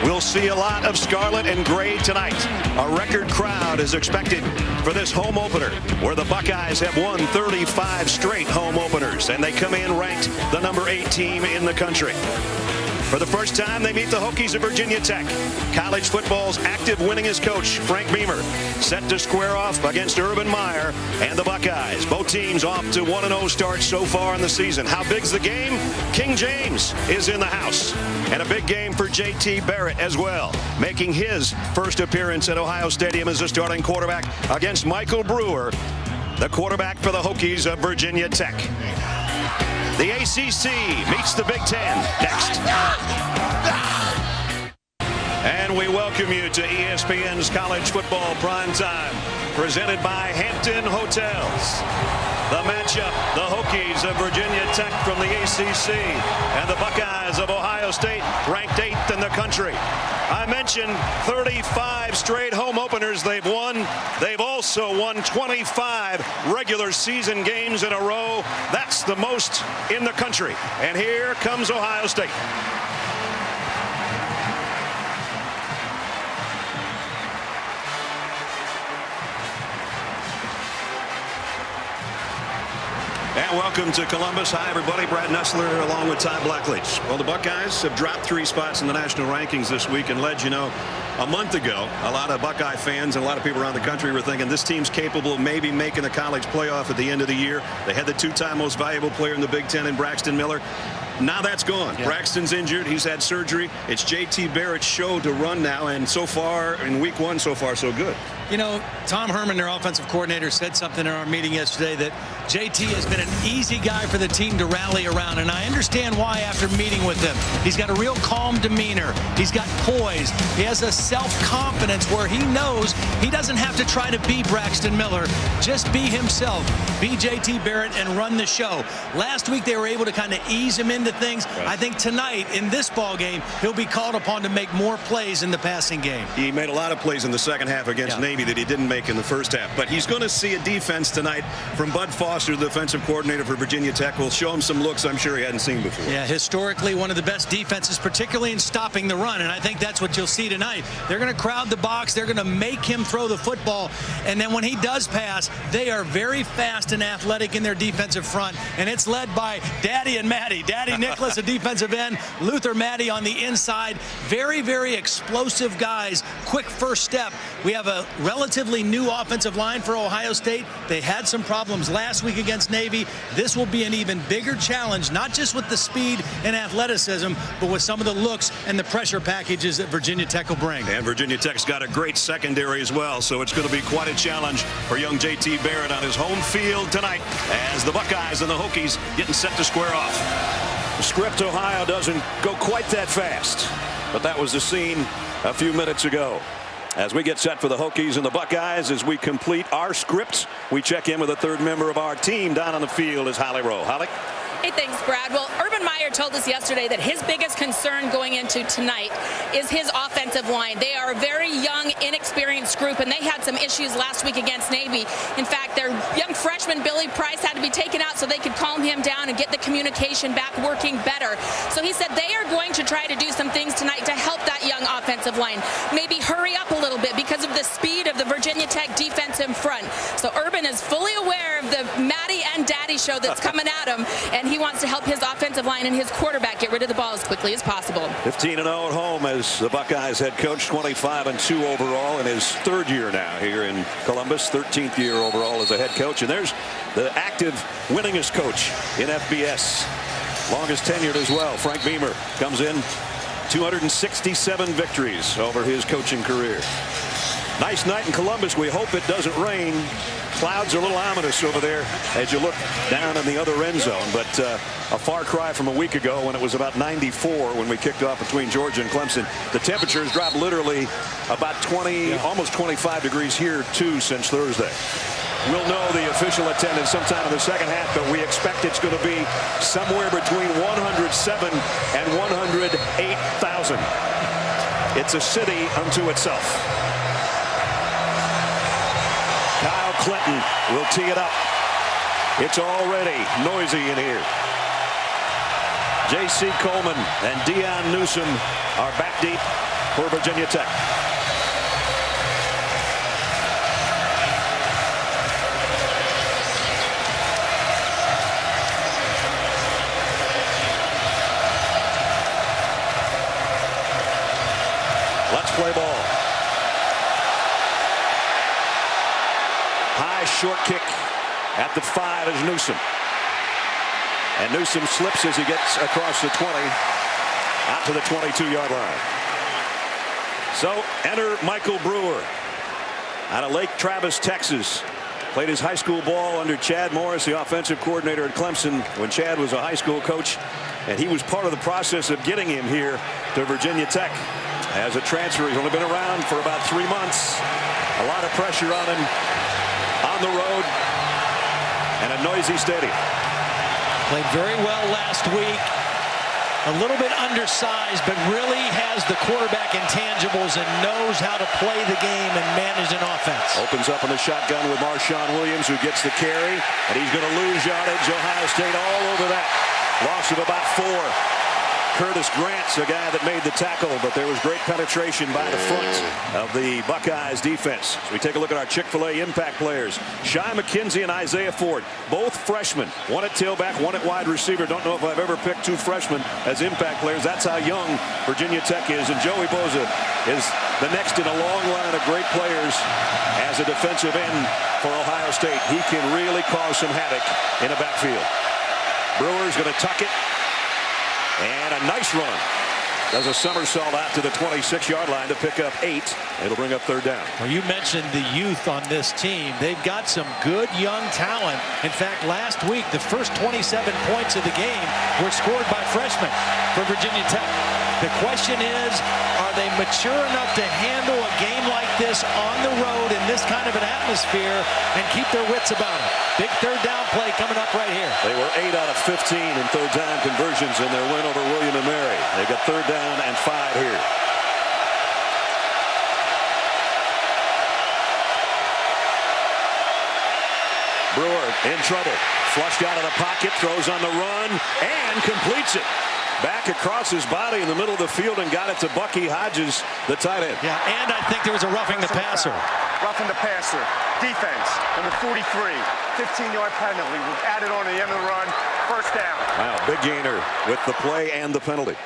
We'll see a lot of scarlet and gray tonight. A record crowd is expected for this home opener, where the Buckeyes have won 35 straight home openers, and they come in ranked the number 8 team in the country. For the first time, they meet the Hokies of Virginia Tech. College football's active winningest coach, Frank Beamer, set to square off against Urban Meyer and the Buckeyes. Both teams off to 1-0 starts so far in the season. How big's the game? King James is in the house. And a big game for J.T. Barrett as well, making his first appearance at Ohio Stadium as a starting quarterback against Michael Brewer, the quarterback for the Hokies of Virginia Tech. The ACC meets the Big Ten next. And we welcome you to ESPN's College Football Primetime, presented by Hampton Hotels. The matchup, the Hokies of Virginia Tech from the ACC and the Buckeyes of Ohio State, ranked 8th in the country. I mentioned 35 straight home openers they've won. They've also won 25 regular season games in a row. That's the most in the country. And here comes Ohio State. And welcome to Columbus. Hi, everybody. Brad Nessler along with Todd Blackledge. Well, the Buckeyes have dropped 3 spots in the national rankings this week. And, Ledge, you know, a month ago, a lot of Buckeye fans and a lot of people around the country were thinking this team's capable of maybe making the college playoff at the end of the year. They had the 2-time most valuable player in the Big Ten in Braxton Miller. Now that's gone. Yeah. Braxton's injured. He's had surgery. It's J.T. Barrett's show to run now. And so far, in week 1, so far, so good. You know, Tom Herman, their offensive coordinator, said something in our meeting yesterday that J.T. has been an easy guy for the team to rally around. And I understand why after meeting with him. He's got a real calm demeanor. He's got poise. He has a self-confidence where he knows he doesn't have to try to be Braxton Miller. Just be himself. Be J.T. Barrett and run the show. Last week they were able to kind of ease him into things. Right. I think tonight in this ball game he'll be called upon to make more plays in the passing game. He made a lot of plays in the second half against Navy that he didn't make in the first half. But he's going to see a defense tonight from Bud Foster, the defensive coordinator for Virginia Tech. Will show him some looks I'm sure he hadn't seen before. Yeah, historically one of the best defenses, particularly in stopping the run. And I think that's what you'll see tonight. They're going to crowd the box. They're going to make him throw the football. And then when he does pass, they are very fast and athletic in their defensive front. And it's led by Daddy and Maddie. Daddy Nicholas, a defensive end. Luther Maddie on the inside. Very, very explosive guys. Quick first step. We have a relatively new offensive line for Ohio State. They had some problems last week against Navy. This will be an even bigger challenge, not just with the speed and athleticism, but with some of the looks and the pressure packages that Virginia Tech will bring. And Virginia Tech's got a great secondary as well, so it's going to be quite a challenge for young J.T. Barrett on his home field tonight as the Buckeyes and the Hokies getting set to square off. The script, Ohio doesn't go quite that fast, but that was the scene a few minutes ago. As we get set for the Hokies and the Buckeyes, as we complete our script, we check in with a third member of our team down on the field is Holly Rowe. Holly? Hey, thanks, Brad. Well, Urban Meyer told us yesterday that his biggest concern going into tonight is his offensive line. They are a very young, inexperienced group, and they had some issues last week against Navy. In fact, their young freshman, Billy Price, had to be taken out so they could calm him down and get the communication back working better. So he said they are going to try to do some things tonight to help that young offensive line. Maybe hurry up a little bit because of the speed of the Virginia Tech defense in front. So Urban is fully aware of the Maddie and Daddy show that's coming at him, and he wants to help his offensive line and his quarterback get rid of the ball as quickly as possible. 15-0 at home as the Buckeyes head coach, 25-2 overall in his 3rd year now here in Columbus, 13th year overall as a head coach. And there's the active winningest coach in FBS, longest tenured as well. Frank Beamer comes in 267 victories over his coaching career. Nice night in Columbus. We hope it doesn't rain. Clouds are a little ominous over there as you look down in the other end zone, but a far cry from a week ago when it was about 94 when we kicked off between Georgia and Clemson. The temperatures dropped literally about 20, almost 25 degrees here too since Thursday. We'll know the official attendance sometime in the second half, but we expect it's going to be somewhere between 107 and 108,000. It's a city unto itself. Kyle Clinton will tee it up. It's already noisy in here. J.C. Coleman and Deion Newsom are back deep. for Virginia Tech. Let's play ball. High short kick at the 5 is Newsome. And Newsome slips as he gets across the 20 out to the 22-yard line. So enter Michael Brewer out of Lake Travis, Texas. Played his high school ball under Chad Morris, the offensive coordinator at Clemson, when Chad was a high school coach. And he was part of the process of getting him here to Virginia Tech. As a transfer, he's only been around for about 3 months. A lot of pressure on him on the road and a noisy stadium. Played very well last week. A little bit undersized, but really has the quarterback intangibles and knows how to play the game and manage an offense. Opens up in the shotgun with Marshawn Williams, who gets the carry, and he's going to lose yardage. Ohio State all over that. Loss of about 4. Curtis Grant's a guy that made the tackle, but there was great penetration by the front of the Buckeyes defense. So we take a look at our Chick-fil-A impact players. Shy McKenzie and Isaiah Ford, both freshmen. One at tailback, one at wide receiver. Don't know if I've ever picked 2 freshmen as impact players. That's how young Virginia Tech is. And Joey Bosa is the next in a long line of great players as a defensive end for Ohio State. He can really cause some havoc in a backfield. Brewer's going to tuck it. And a nice run. Does a somersault out to the 26-yard line to pick up 8. It'll bring up 3rd down. Well, you mentioned the youth on this team. They've got some good young talent. In fact, last week, the first 27 points of the game were scored by freshmen for Virginia Tech. The question is, are they mature enough to handle a game like this on the road in this kind of an atmosphere and keep their wits about them? Big 3rd down play coming up right here. They were 8 out of 15 in 3rd down conversions in their win over William & Mary. They've got 3rd down and 5 here. Brewer in trouble. Flushed out of the pocket, throws on the run, and completes it. Back across his body in the middle of the field and got it to Bucky Hodges, the tight end. Yeah, and I think there was a roughing the passer. Roughing the passer. Defense, number 43. 15-yard penalty. We've added on to the end of the run. 1st down. Wow, big gainer with the play and the penalty.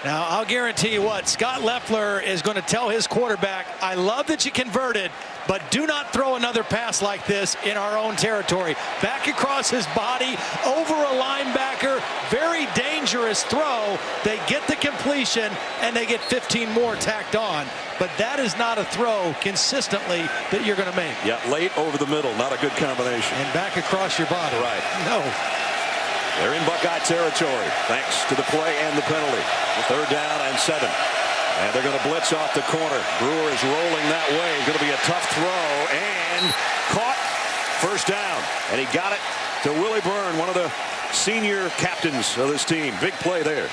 Now, I'll guarantee you what, Scott Loeffler is going to tell his quarterback, I love that you converted, but do not throw another pass like this in our own territory. Back across his body, over a linebacker, very dangerous throw. They get the completion, and they get 15 more tacked on. But that is not a throw consistently that you're going to make. Yeah, late over the middle, not a good combination. And back across your body. Right. No. They're in Buckeye territory, thanks to the play and the penalty. 3rd down and 7. And they're going to blitz off the corner. Brewer is rolling that way. It's going to be a tough throw, and caught. 1st down. And he got it to Willie Byrne, one of the senior captains of this team. Big play there.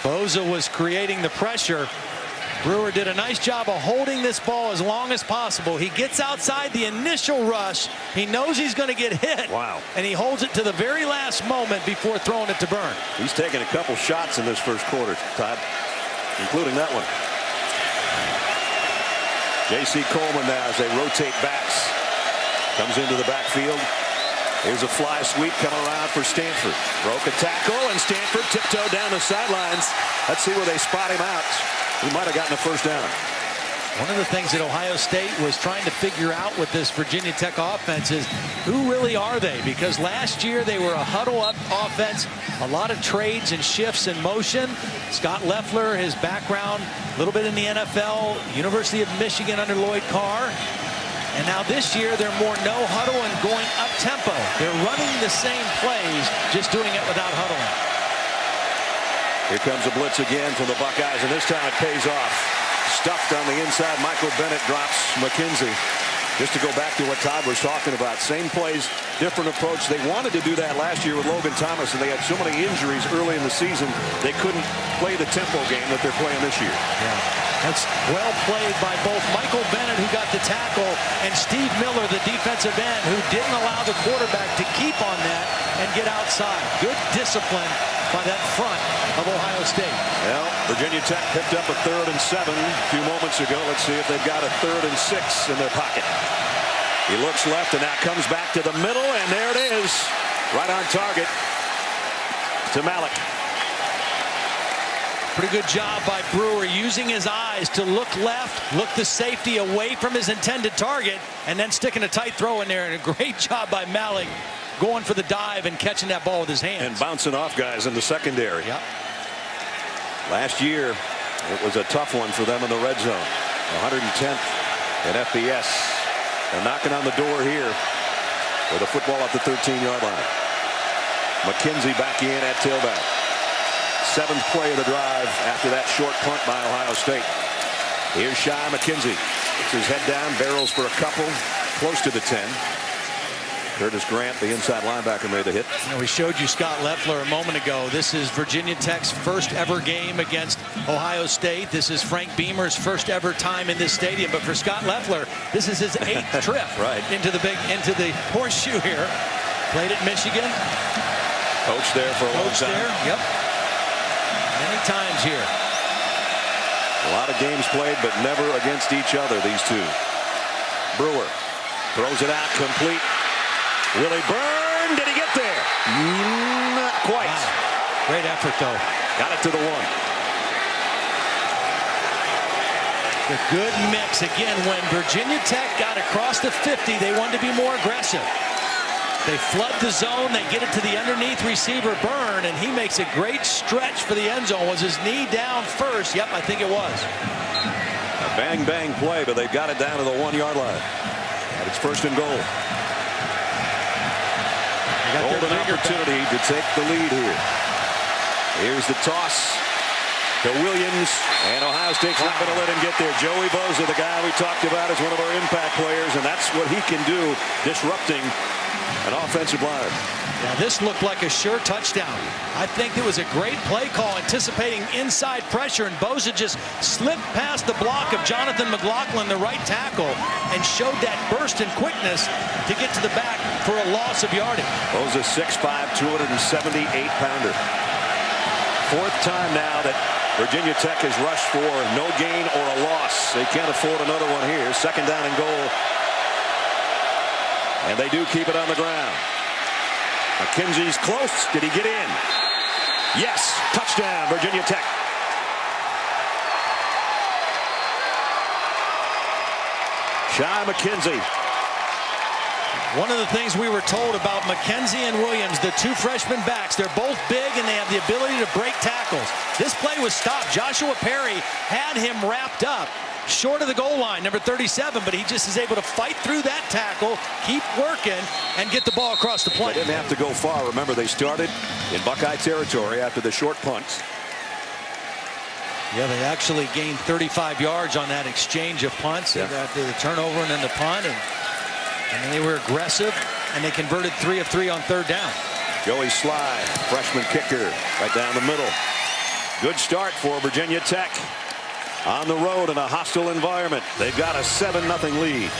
Bosa was creating the pressure. Brewer did a nice job of holding this ball as long as possible. He gets outside the initial rush. He knows he's going to get hit. Wow. And he holds it to the very last moment before throwing it to Byrne. He's taken a couple shots in this first quarter, Todd, including that one. J.C. Coleman now as they rotate backs. Comes into the backfield. Here's a fly sweep coming around for Stanford. Broke a tackle, and Stanford tiptoed down the sidelines. Let's see where they spot him out. He might have gotten a 1st down. One of the things that Ohio State was trying to figure out with this Virginia Tech offense is who really are they? Because last year they were a huddle-up offense, a lot of trades and shifts in motion. Scott Loeffler, his background, a little bit in the NFL, University of Michigan under Lloyd Carr. And now this year they're more no huddle and going up tempo. They're running the same plays, just doing it without huddling. Here comes a blitz again from the Buckeyes, and this time it pays off. Stuffed on the inside. Michael Bennett drops McKenzie. Just to go back to what Todd was talking about, same plays, different approach. They wanted to do that last year with Logan Thomas, and they had so many injuries early in the season, they couldn't play the tempo game that they're playing this year. Yeah, that's well played by both Michael Bennett, who got the tackle, and Steve Miller, the defensive end, who didn't allow the quarterback to keep on that and get outside. Good discipline by that front of Ohio State. Well, Virginia Tech picked up a 3rd and 7 a few moments ago. Let's see if they've got a 3rd and 6 in their pocket. He looks left, and now comes back to the middle, and there it is. Right on target to Malik. Pretty good job by Brewer using his eyes to look left, look the safety away from his intended target, and then sticking a tight throw in there. And a great job by Malik going for the dive and catching that ball with his hands. And bouncing off guys in the secondary. Yep. Last year, it was a tough one for them in the red zone. 110th in FBS. They're knocking on the door here with a football at the 13-yard line. McKenzie back in at tailback. 7th play of the drive after that short punt by Ohio State. Here's Shy McKenzie. Puts his head down, barrels for a couple, close to the 10. Curtis Grant, the inside linebacker, made the hit. You know, we showed you Scott Loeffler a moment ago. This is Virginia Tech's first ever game against Ohio State. This is Frank Beamer's first ever time in this stadium. But for Scott Loeffler, this is his 8th trip right into the horseshoe here. Played at Michigan. Coached there for a long time. Yep. Many times here. A lot of games played, but never against each other, these two. Brewer throws it out complete. Willie Byrne, did he get there? Not quite. Wow. Great effort, though. Got it to the 1. The good mix. Again, when Virginia Tech got across the 50, they wanted to be more aggressive. They flood the zone. They get it to the underneath receiver, Byrne, and he makes a great stretch for the end zone. Was his knee down first? Yep, I think it was. A bang play, but they've got it down to the 1-yard line. And it's 1st and goal. Golden opportunity to take the lead here. Here's the toss to Williams, and Ohio State's not going to let him get there. Joey Bosa, the guy we talked about, is one of our impact players, and that's what he can do, disrupting an offensive line. Yeah, this looked like a sure touchdown. I think it was a great play call, anticipating inside pressure, and Bosa just slipped past the block of Jonathan McLaughlin, the right tackle, and showed that burst and quickness to get to the back for a loss of yardage. Bosa 6'5", 278-pounder. 4th time now that Virginia Tech has rushed for no gain or a loss. They can't afford another one here. 2nd down and goal. And they do keep it on the ground. McKenzie's close. Did he get in? Yes. Touchdown, Virginia Tech. Shy McKenzie. One of the things we were told about McKenzie and Williams, the 2 freshman backs, they're both big and they have the ability to break tackles. This play was stopped. Joshua Perry had him wrapped up short of the goal line, number 37, but he just is able to fight through that tackle, keep working, and get the ball across the plane. They didn't have to go far. Remember, they started in Buckeye territory after the short punt. Yeah, they actually gained 35 yards on that exchange of punts. Yeah. After the turnover and then the punt, and then they were aggressive, and they converted 3 of 3 on 3rd down. Joey Slye, freshman kicker, right down the middle. Good start for Virginia Tech. On the road in a hostile environment. They've got a 7-0 lead.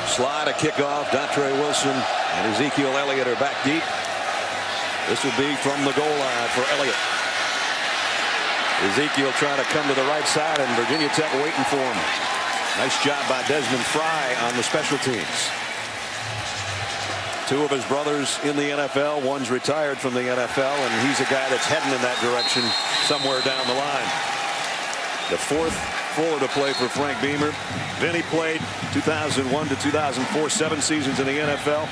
Slye to kick off. Dontre Wilson and Ezekiel Elliott are back deep. This will be from the goal line for Elliott. Ezekiel trying to come to the right side, and Virginia Tech waiting for him. Nice job by Desmond Fry on the special teams. 2 of his brothers in the NFL. One's retired from the NFL, and he's a guy that's heading in that direction somewhere down the line. The 4th fuller to play for Frank Beamer. Vinny played 2001 to 2004, 7 seasons in the NFL.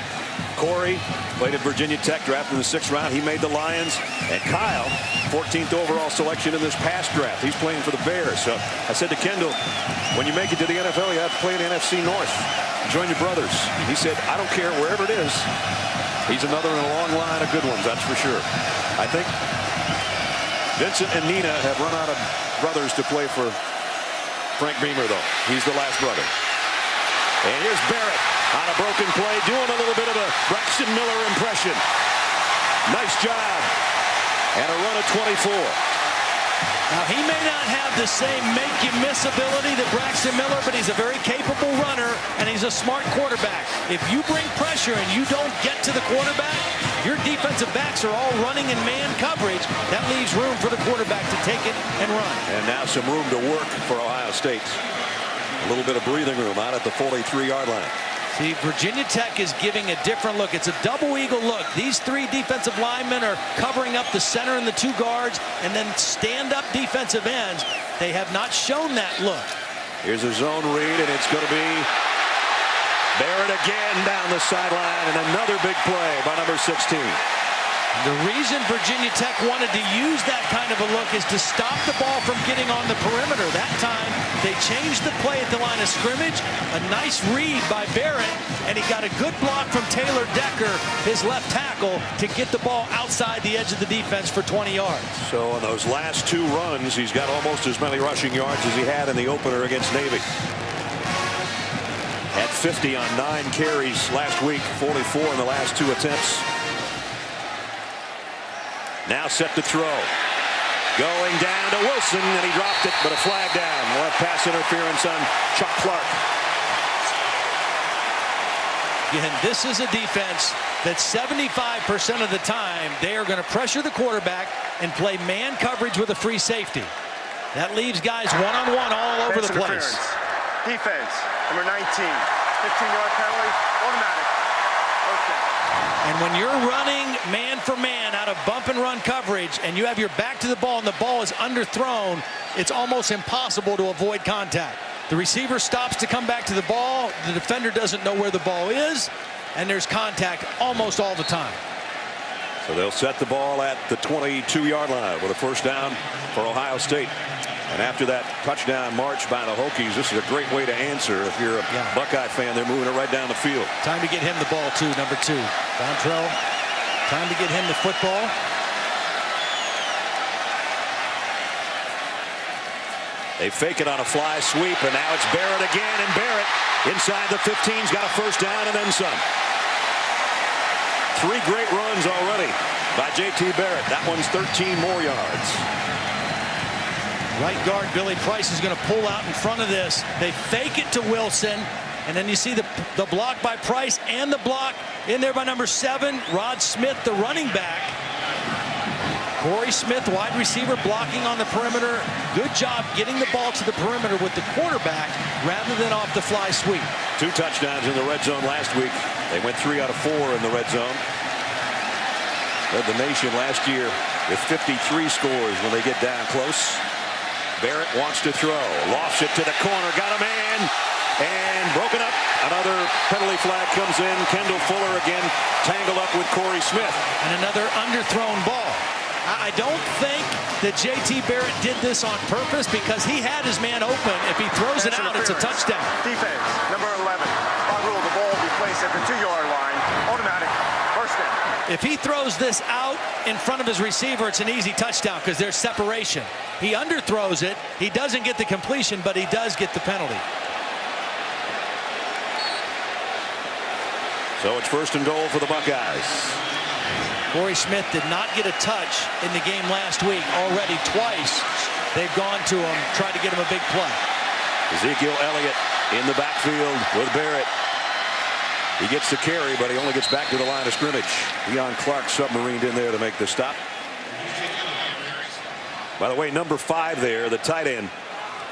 Corey played at Virginia Tech, drafted in the 6th round. He made the Lions. And Kyle, 14th overall selection in this past draft. He's playing for the Bears. So I said to Kendall, when you make it to the NFL, you have to play in the NFC North. Join your brothers. He said, I don't care wherever it is. He's another in a long line of good ones, that's for sure. I think Vincent and Nina have run out of brothers to play for Frank Beamer, though. He's the last brother. And here's Barrett on a broken play, doing a little bit of a Braxton Miller impression. Nice job. And a run of 24. Now, he may not have the same make-you-miss ability that Braxton Miller, but he's a very capable runner, and he's a smart quarterback. If you bring pressure and you don't get to the quarterback, your defensive backs are all running in man coverage. That leaves room for the quarterback to take it and run. And now some room to work for Ohio State. A little bit of breathing room out at the 43-yard line. See, Virginia Tech is giving a different look. It's a double eagle look. These three defensive linemen are covering up the center and the two guards, and then stand-up defensive ends. They have not shown that look. Here's a zone read, and it's going to be Barrett again down the sideline, and another big play by number 16. The reason Virginia Tech wanted to use that kind of a look is to stop the ball from getting on the perimeter. That time, they changed the play at the line of scrimmage. A nice read by Barrett, and he got a good block from Taylor Decker, his left tackle, to get the ball outside the edge of the defense for 20 yards. So on those last two runs, he's got almost as many rushing yards as he had in the opener against Navy. At 50 on 9 carries last week, 44 in the last 2 attempts. Now set to throw. Going down to Wilson, and he dropped it, but a flag down. We'll have pass interference on Chuck Clark. Again, this is a defense that 75% of the time they are going to pressure the quarterback and play man coverage with a free safety. That leaves guys one-on-one all over the place. Defense, number 19, 15-yard penalty, automatic. Okay. And when you're running man for man out of bump and run coverage and you have your back to the ball and the ball is underthrown, it's almost impossible to avoid contact. The receiver stops to come back to the ball. The defender doesn't know where the ball is, and there's contact almost all the time. So they'll set the ball at the 22-yard line with a first down for Ohio State. And after that touchdown march by the Hokies, this is a great way to answer. If you're a Buckeye fan, they're moving it right down the field. Time to get him the ball, too, number 2. Dontrell, time to get him the football. They fake it on a fly sweep, and now it's Barrett again, and Barrett inside the 15's got a first down and then some. 3 great runs already by J.T. Barrett. That one's 13 more yards. Right guard Billy Price is going to pull out in front of this. They fake it to Wilson, and then you see the block by Price and the block in there by number 7, Rod Smith, the running back. Corey Smith, wide receiver, blocking on the perimeter. Good job getting the ball to the perimeter with the quarterback rather than off the fly sweep. 2 touchdowns in the red zone last week. They went 3 out of 4 in the red zone. Led the nation last year with 53 scores when they get down close. Barrett wants to throw, lofts it to the corner, got a man, and broken up. Another penalty flag comes in. Kendall Fuller again tangled up with Corey Smith. And another underthrown ball. I don't think that J.T. Barrett did this on purpose because he had his man open. If he throws it out, it's a touchdown. Defense, number 11. By rule, the ball will be placed at the 2-yard line. Automatic, first down. If he throws this out in front of his receiver, it's an easy touchdown because there's separation. He underthrows it. He doesn't get the completion, but he does get the penalty. So it's first and goal for the Buckeyes. Corey Smith did not get a touch in the game last week. Already twice they've gone to him, tried to get him a big play. Ezekiel Elliott in the backfield with Barrett. He gets the carry, but he only gets back to the line of scrimmage. Deion Clark submarined in there to make the stop. By the way, number 5 there, the tight end,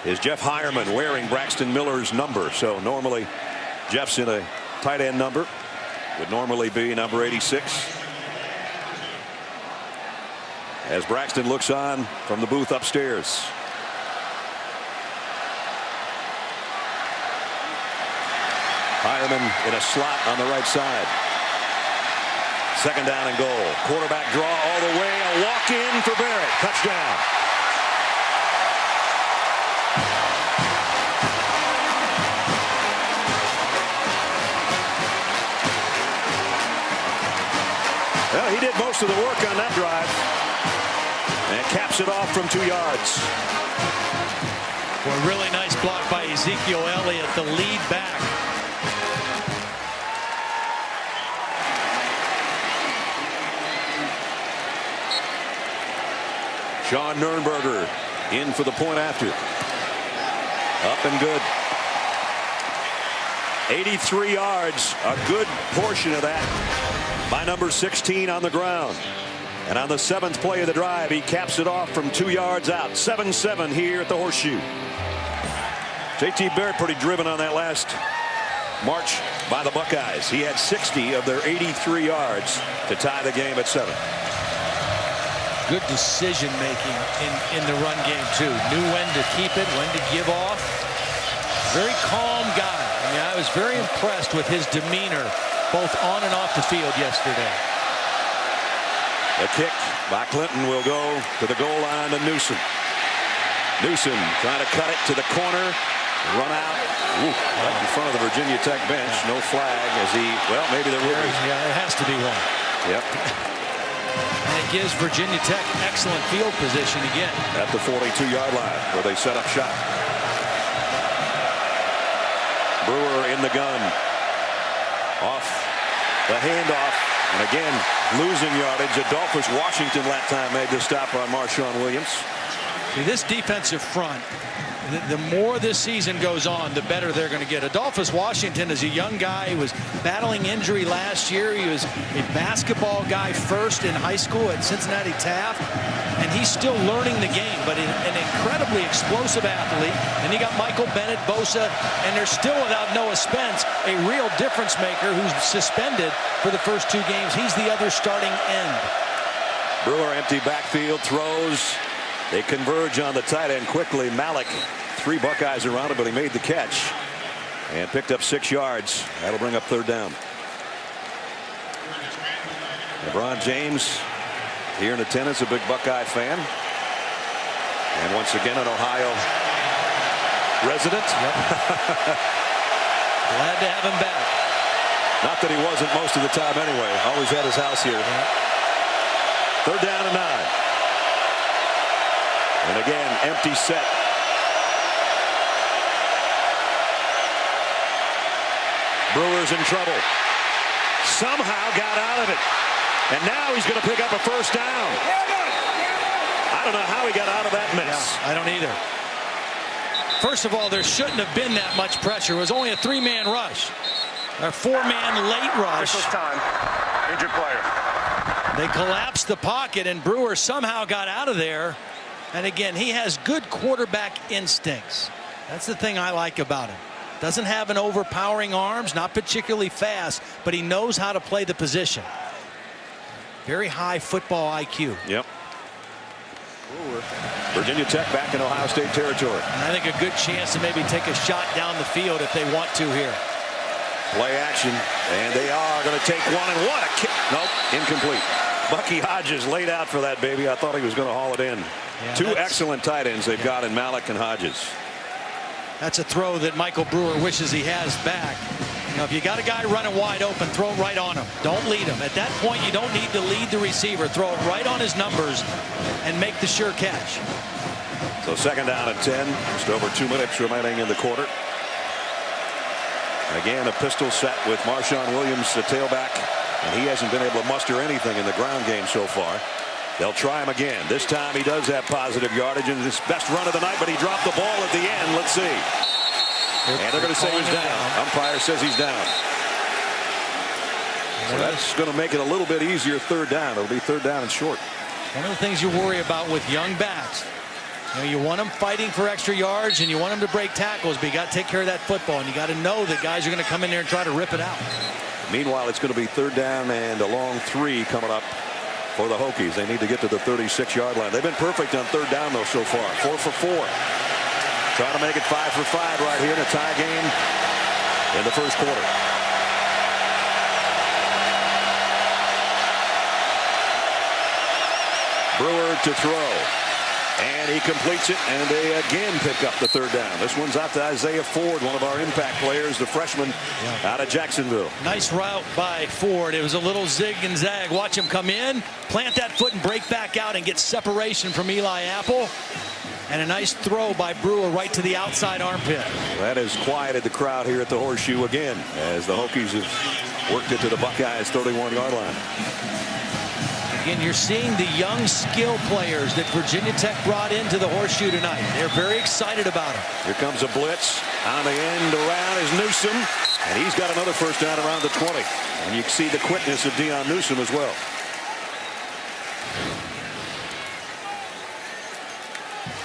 is Jeff Hireman wearing Braxton Miller's number. So normally Jeff's in a tight end number. Would normally be number 86. As Braxton looks on from the booth upstairs. Hireman in a slot on the right side. Second down and goal. Quarterback draw all the way. A walk in for Barrett. Touchdown. Well, he did most of the work on that drive. And caps it off from 2 yards. Well, a really nice block by Ezekiel Elliott, the lead back. Sean Nurnberger in for the point after. Up and good. 83 yards, a good portion of that by number 16 on the ground. And on the 7th play of the drive, he caps it off from 2 yards out. 7-7 here at the Horseshoe. JT Barrett pretty driven on that last march by the Buckeyes. He had 60 of their 83 yards to tie the game at 7. Good decision making in the run game too. Knew when to keep it, when to give off. Very calm guy. I mean, I was very impressed with his demeanor both on and off the field yesterday. The kick by Clinton will go to the goal line to Newsom. Newsom trying to cut it to the corner. Run out. Ooh, right in front of the Virginia Tech bench. No flag as he, well, maybe there will be. Yeah, it has to be one. Yep. And it gives Virginia Tech excellent field position again. At the 42-yard line where they set up shop. Brewer in the gun. Off the handoff. And again, losing yardage. Adolphus Washington that time made the stop on Marshawn Williams. See, this defensive front, the more this season goes on, the better they're going to get. Adolphus Washington is a young guy. He was battling injury last year. He was a basketball guy first in high school at Cincinnati Taft. And he's still learning the game, but an incredibly explosive athlete. And you got Michael Bennett, Bosa, and they're still without Noah Spence, a real difference maker who's suspended for the first 2 games. He's the other starting end. Brewer empty backfield, throws. They converge on the tight end quickly. Malik, 3 Buckeyes around him, but he made the catch and picked up 6 yards. That'll bring up 3rd down. LeBron James here in attendance, a big Buckeye fan. And once again, an Ohio resident. Yep. Glad to have him back. Not that he wasn't most of the time anyway. Always had his house here. 3rd down and 9. And again, empty set. Brewer's in trouble. Somehow got out of it. And now he's going to pick up a 1st down. I don't know how he got out of that mess. Yeah, I don't either. First of all, there shouldn't have been that much pressure. It was only a 3-man rush. A 4-man late rush. Official time. Injured player. They collapsed the pocket, and Brewer somehow got out of there. And again, he has good quarterback instincts. That's the thing I like about him. Doesn't have an overpowering arms, not particularly fast, but he knows how to play the position. Very high football IQ. Yep. Virginia Tech back in Ohio State territory. And I think a good chance to maybe take a shot down the field if they want to here. Play action, and they are going to take one, and what a kick. Nope, incomplete. Bucky Hodges laid out for that baby. I thought he was going to haul it in. Yeah, 2 excellent tight ends they've got in Malik and Hodges. That's a throw that Michael Brewer wishes he has back. You know, if you got a guy running wide open, throw it right on him. Don't lead him. At that point, you don't need to lead the receiver. Throw it right on his numbers and make the sure catch. So 2nd down and 10. Just over 2 minutes remaining in the quarter. Again, a pistol set with Marshawn Williams, the tailback, and he hasn't been able to muster anything in the ground game so far. They'll try him again. This time he does have positive yardage in his best run of the night, but he dropped the ball at the end. Let's see. And they're going to say he's down. Umpire says he's down. So that's going to make it a little bit easier 3rd down. It'll be 3rd down and short. One of the things you worry about with young backs, you know, you want them fighting for extra yards and you want them to break tackles, but you got to take care of that football, and you got to know that guys are going to come in there and try to rip it out. Meanwhile, it's going to be 3rd down and a long 3 coming up for the Hokies. They need to get to the 36-yard line. They've been perfect on 3rd down, though, so far. 4 for 4. Trying to make it 5 for 5 right here in a tie game in the 1st quarter. Brewer to throw. And he completes it, and they again pick up the 3rd down. This one's out to Isaiah Ford, one of our impact players, the freshman out of Jacksonville. Nice route by Ford. It was a little zig and zag. Watch him come in, plant that foot, and break back out and get separation from Eli Apple. And a nice throw by Brewer right to the outside armpit. That has quieted the crowd here at the Horseshoe again, as the Hokies have worked it to the Buckeyes' 31-yard line. Again, you're seeing the young skill players that Virginia Tech brought into the Horseshoe tonight. They're very excited about it. Here comes a blitz. On the end around is Newsome. And he's got another first down around the 20. And you can see the quickness of Dion Newsome as well.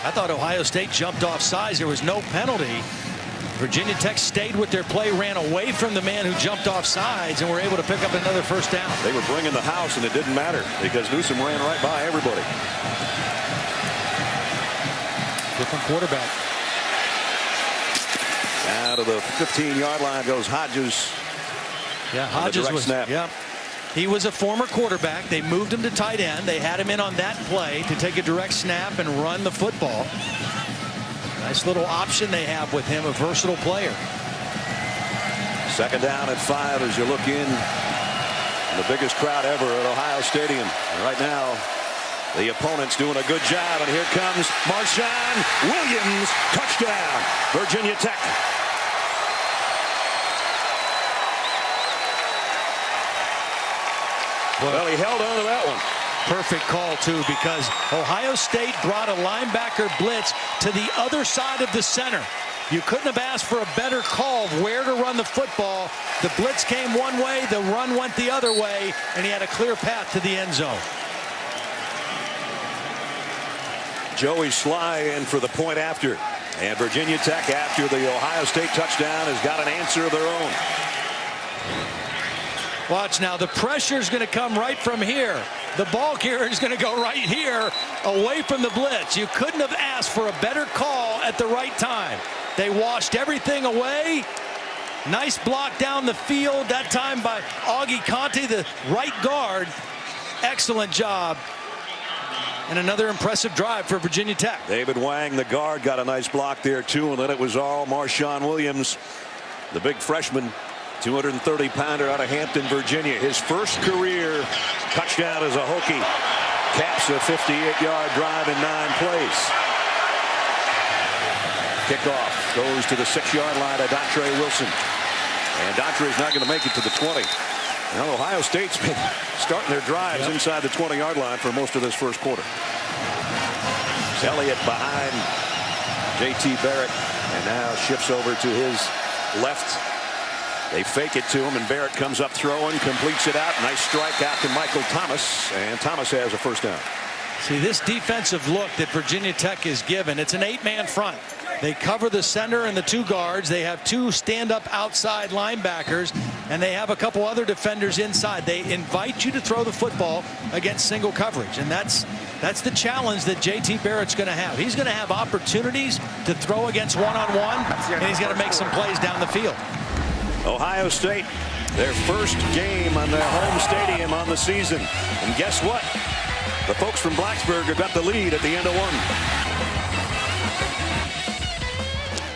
I thought Ohio State jumped off sides. There was no penalty. Virginia Tech stayed with their play, ran away from the man who jumped off sides, and were able to pick up another first down. They were bringing the house, and it didn't matter because Newsome ran right by everybody. Different quarterback. Out of the 15-yard line goes Hodges. Yeah, Hodges was. Snap. Yeah, he was a former quarterback. They moved him to tight end. They had him in on that play to take a direct snap and run the football. Nice little option they have with him, a versatile player. Second down at 5 as you look in. The biggest crowd ever at Ohio Stadium. And right now, the opponent's doing a good job. And here comes Marshawn Williams. Touchdown, Virginia Tech. Well, he held on to that one. Perfect call, too, because Ohio State brought a linebacker blitz to the other side of the center. You couldn't have asked for a better call of where to run the football. The blitz came one way, the run went the other way, and he had a clear path to the end zone. Joey Sly in for the point after. And Virginia Tech, after the Ohio State touchdown, has got an answer of their own. Watch now, the pressure is going to come right from here. The ball carrier is going to go right here away from the blitz. You couldn't have asked for a better call at the right time. They washed everything away. Nice block down the field, that time by Augie Conte, the right guard. Excellent job. And another impressive drive for Virginia Tech. David Wang, the guard, got a nice block there, too. And then it was all Marshawn Williams, the big freshman. 230-pounder out of Hampton, Virginia. His first career touchdown as a Hokie. Caps a 58-yard drive in 9 plays. Kickoff goes to the 6-yard line of Dontre Wilson. And Dontre's not going to make it to the 20. Now, Ohio State's been starting their drives inside the 20-yard line for most of this first quarter. Elliott behind J.T. Barrett. And now shifts over to his left. They fake it to him, and Barrett comes up throwing, completes it out. Nice strike out to Michael Thomas, and Thomas has a first down. See, this defensive look that Virginia Tech is given, it's an 8-man front. They cover the center and the 2 guards. They have 2 stand-up outside linebackers, and they have a couple other defenders inside. They invite you to throw the football against single coverage, and that's the challenge that J.T. Barrett's going to have. He's going to have opportunities to throw against one-on-one, and he's going to make some plays down the field. Ohio State, their first game on their home stadium on the season. And guess what? The folks from Blacksburg have got the lead at the end of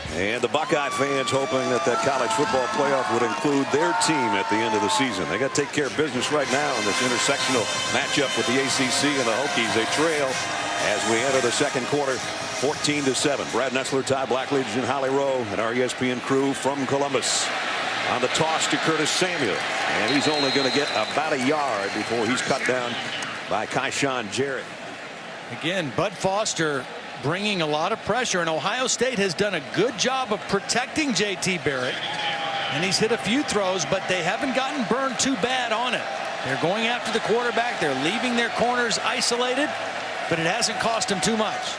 1. And the Buckeye fans hoping that that college football playoff would include their team at the end of the season. They got to take care of business right now in this intersectional matchup with the ACC and the Hokies. They trail as we enter the second quarter, 14-7. Brad Nessler, Todd Blackledge, and Holly Rowe, and our ESPN crew from Columbus. On the toss to Curtis Samuel, and he's only going to get about a yard before he's cut down by Kyshawn Jarrett. Again, Bud Foster bringing a lot of pressure, and Ohio State has done a good job of protecting J.T. Barrett, and he's hit a few throws, but they haven't gotten burned too bad on it. They're going after the quarterback. They're leaving their corners isolated, but it hasn't cost them too much.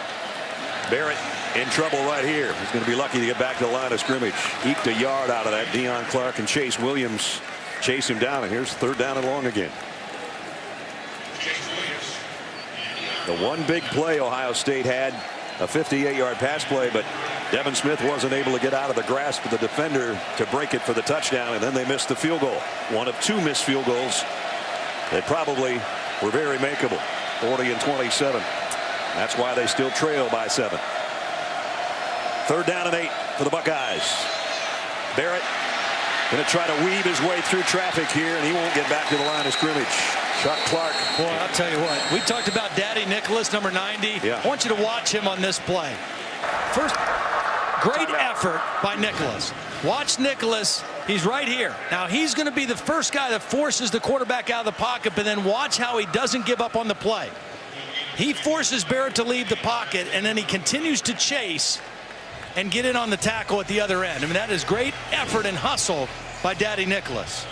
Barrett in trouble right here. He's going to be lucky to get back to the line of scrimmage. Eked a yard out of that. Deion Clark and Chase Williams chase him down, and here's 3rd down and long again. The one big play Ohio State had, a 58-yard pass play, but Devin Smith wasn't able to get out of the grasp of the defender to break it for the touchdown, and then they missed the field goal. One of 2 missed field goals that probably were very makeable. 40-27. That's why they still trail by 7. 3rd down and 8 for the Buckeyes. Barrett going to try to weave his way through traffic here, and he won't get back to the line of scrimmage. Chuck Clark. Boy, I'll tell you what. We talked about Daddy Nicholas, number 90. Yeah. I want you to watch him on this play. First, great effort by Nicholas. Watch Nicholas. He's right here. Now he's going to be the first guy that forces the quarterback out of the pocket, but then watch how he doesn't give up on the play. He forces Barrett to leave the pocket, and then he continues to chase and get in on the tackle at the other end. I mean, that is great effort and hustle by Daddy Nicholas.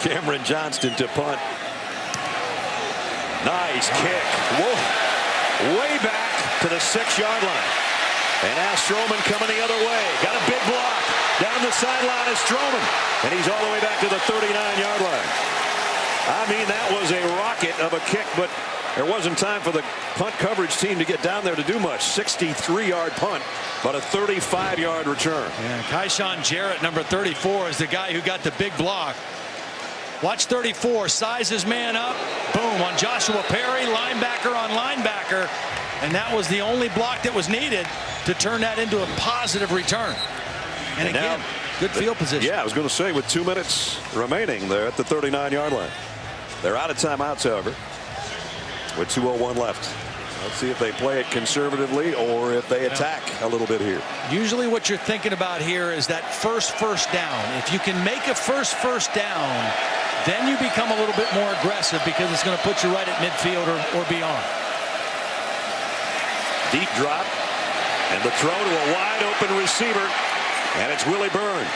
Cameron Johnston to punt. Nice kick. Whoa. Way back to the 6-yard line. And now Stroman coming the other way. Got a big block. Down the sideline is Stroman. And he's all the way back to the 39-yard line. I mean, that was a rocket of a kick, but there wasn't time for the punt coverage team to get down there to do much. 63-yard punt, but a 35-yard return. Yeah, Kyshawn Jarrett, number 34, is the guy who got the big block. Watch 34, size his man up, boom, on Joshua Perry, linebacker on linebacker, and that was the only block that was needed to turn that into a positive return. And again, good field position. Yeah, I was going to say, with 2 minutes remaining there at the 39-yard line. They're out of timeouts, however, with 2:01 left. Let's see if they play it conservatively or if they attack a little bit here. Usually what you're thinking about here is that first down. If you can make a first down, then you become a little bit more aggressive because it's going to put you right at midfield or beyond. Deep drop, and the throw to a wide open receiver, and it's Willie Byrne.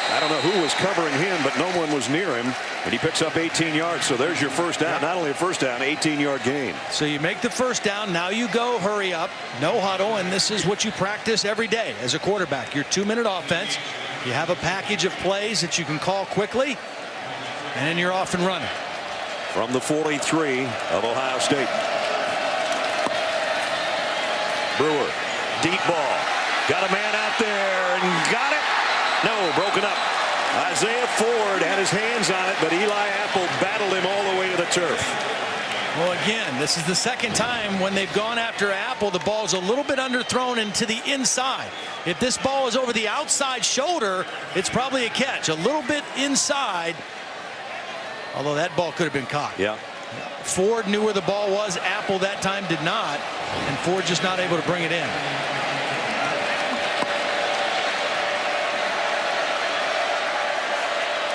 I don't know who was covering him, but no one was near him, and he picks up 18 yards. So there's your first down. Not only a first down, 18-yard gain. So you make the first down. Now you go hurry up, no huddle, and this is what you practice every day as a quarterback. Your 2-minute offense. You have a package of plays that you can call quickly, and then you're off and running. From the 43 of Ohio State. Brewer, deep ball. Got a man out there and got it. No, broken up. Isaiah Ford had his hands on it, but Eli Apple battled him all the way to the turf. Well, again, this is the second time when they've gone after Apple. The ball's a little bit underthrown into the inside. If this ball is over the outside shoulder, it's probably a catch. A little bit inside, although that ball could have been caught. Yeah. Ford knew where the ball was. Apple that time did not, and Ford just not able to bring it in.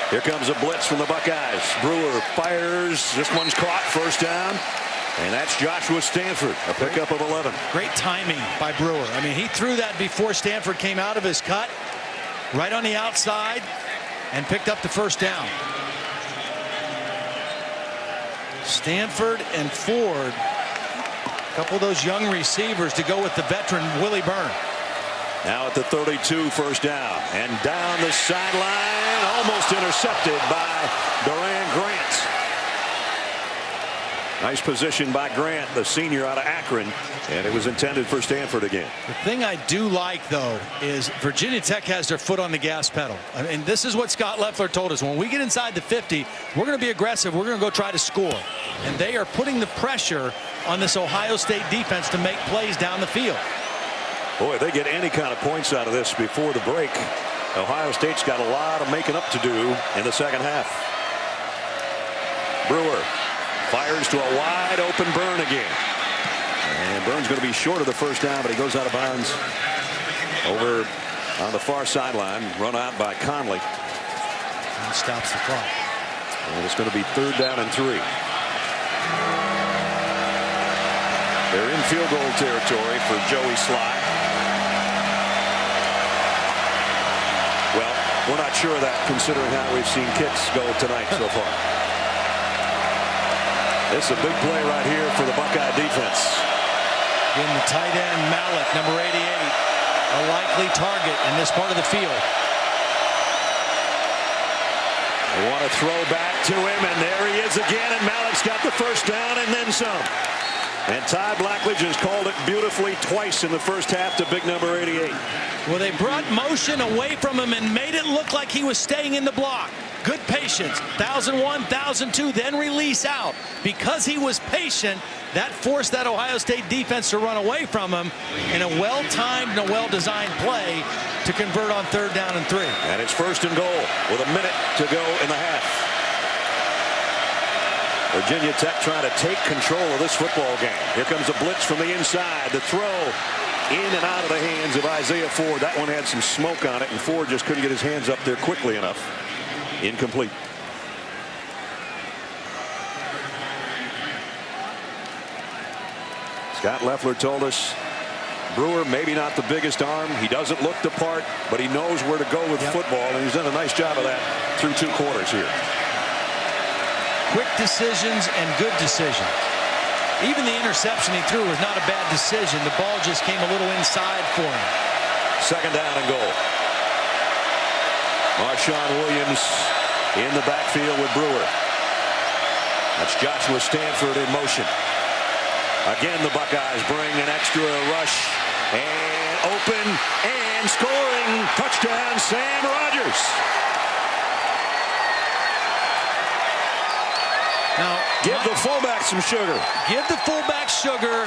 Here comes a blitz from the Buckeyes. Brewer fires. This one's caught. First down. And that's Joshua Stanford, a pickup of 11. Great timing by Brewer. I mean, he threw that before Stanford came out of his cut, right on the outside, and picked up the first down. Stanford and Ford, a couple of those young receivers to go with the veteran Willie Byrne. Now at the 32, first down. And down the sideline, almost intercepted by Duran Grant. Nice position by Grant, the senior out of Akron, and it was intended for Stanford again. The thing I do like, though, is Virginia Tech has their foot on the gas pedal. I mean, this is what Scott Loeffler told us. When we get inside the 50, we're going to be aggressive. We're going to go try to score. And they are putting the pressure on this Ohio State defense to make plays down the field. Boy, if they get any kind of points out of this before the break, Ohio State's got a lot of making up to do in the second half. Brewer fires to a wide open Byrne again. And Byrne's going to be short of the first down, but he goes out of bounds over on the far sideline, run out by Conley. And stops the clock. And it's going to be 3rd down and 3. They're in field goal territory for Joey Slye. Well, we're not sure of that considering how we've seen kicks go tonight so far. This is a big play right here for the Buckeye defense. Again, the tight end Malik, number 88, a likely target in this part of the field. They want to throw back to him, and there he is again, and Malik's got the first down and then some. And Todd Blackledge has called it beautifully twice in the first half to big number 88. Well, they brought motion away from him and made it look like he was staying in the block. Good patience. 1,001, 1,002, then release out. Because he was patient, that forced that Ohio State defense to run away from him in a well-timed and a well-designed play to convert on 3rd down and 3. And it's 1st and goal with a minute to go in the half. Virginia Tech trying to take control of this football game. Here comes a blitz from the inside. The throw in and out of the hands of Isaiah Ford. That one had some smoke on it, and Ford just couldn't get his hands up there quickly enough. Incomplete. Scott Loeffler told us Brewer maybe not the biggest arm. He doesn't look the part, but he knows where to go with football, and he's done a nice job of that through 2 quarters here. Quick decisions and good decisions. Even the interception he threw was not a bad decision. The ball just came a little inside for him. 2nd down and goal. Marshawn Williams in the backfield with Brewer. That's Joshua Stanford in motion. Again, the Buckeyes bring an extra rush, and open and scoring. Touchdown, Sam Rogers. Now, give the fullback some sugar. Give the fullback sugar.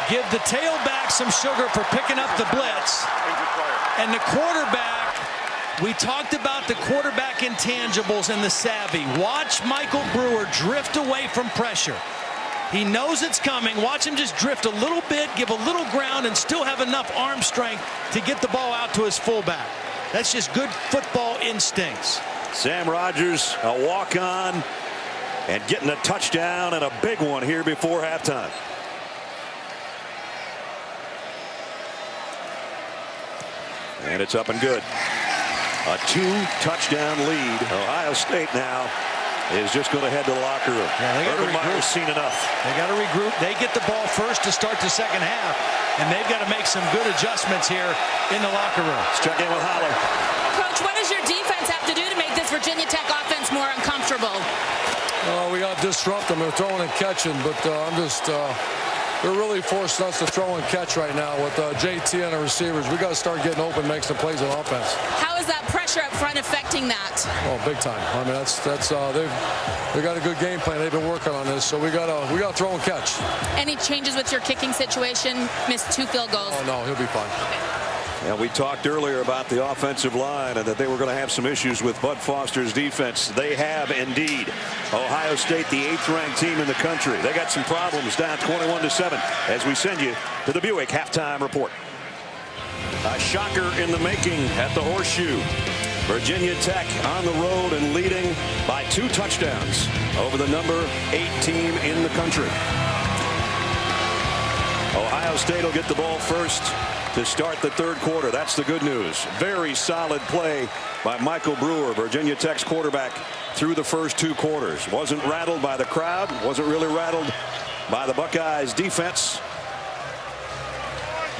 Give the tailback some sugar for picking up the blitz. And the quarterback, we talked about the quarterback intangibles and the savvy. Watch Michael Brewer drift away from pressure. He knows it's coming. Watch him just drift a little bit, give a little ground, and still have enough arm strength to get the ball out to his fullback. That's just good football instincts. Sam Rogers, a walk-on, and getting a touchdown, and a big one here before halftime. And it's up and good. A 2-touchdown lead. Ohio State now is just going to head to the locker room. Urban Meyer's seen enough. They got to regroup. They get the ball first to start the second half, and they've got to make some good adjustments here in the locker room. Let's check in with Holler. Coach, what does your defense have to do to make this Virginia Tech offense more uncomfortable? We got to disrupt them. They're throwing and catching, but they're really forcing us to throw and catch right now with JT and the receivers. We got to start getting open, make some plays on offense. How is that pressure up front affecting that? Oh, big time. I mean, they got a good game plan. They've been working on this, so we got to throw and catch. Any changes with your kicking situation? Missed 2 field goals. Oh no, he'll be fine. And we talked earlier about the offensive line and that they were going to have some issues with Bud Foster's defense. They have indeed. Ohio State, the 8th-ranked team in the country. They got some problems, down 21-7 as we send you to the Buick halftime report. A shocker in the making at the Horseshoe. Virginia Tech on the road and leading by 2 touchdowns over the number 8 team in the country. Ohio State will get the ball first to start the 3rd quarter. That's the good news. Very solid play by Michael Brewer, Virginia Tech's quarterback, through the first 2 quarters. Wasn't rattled by the crowd, wasn't really rattled by the Buckeyes defense.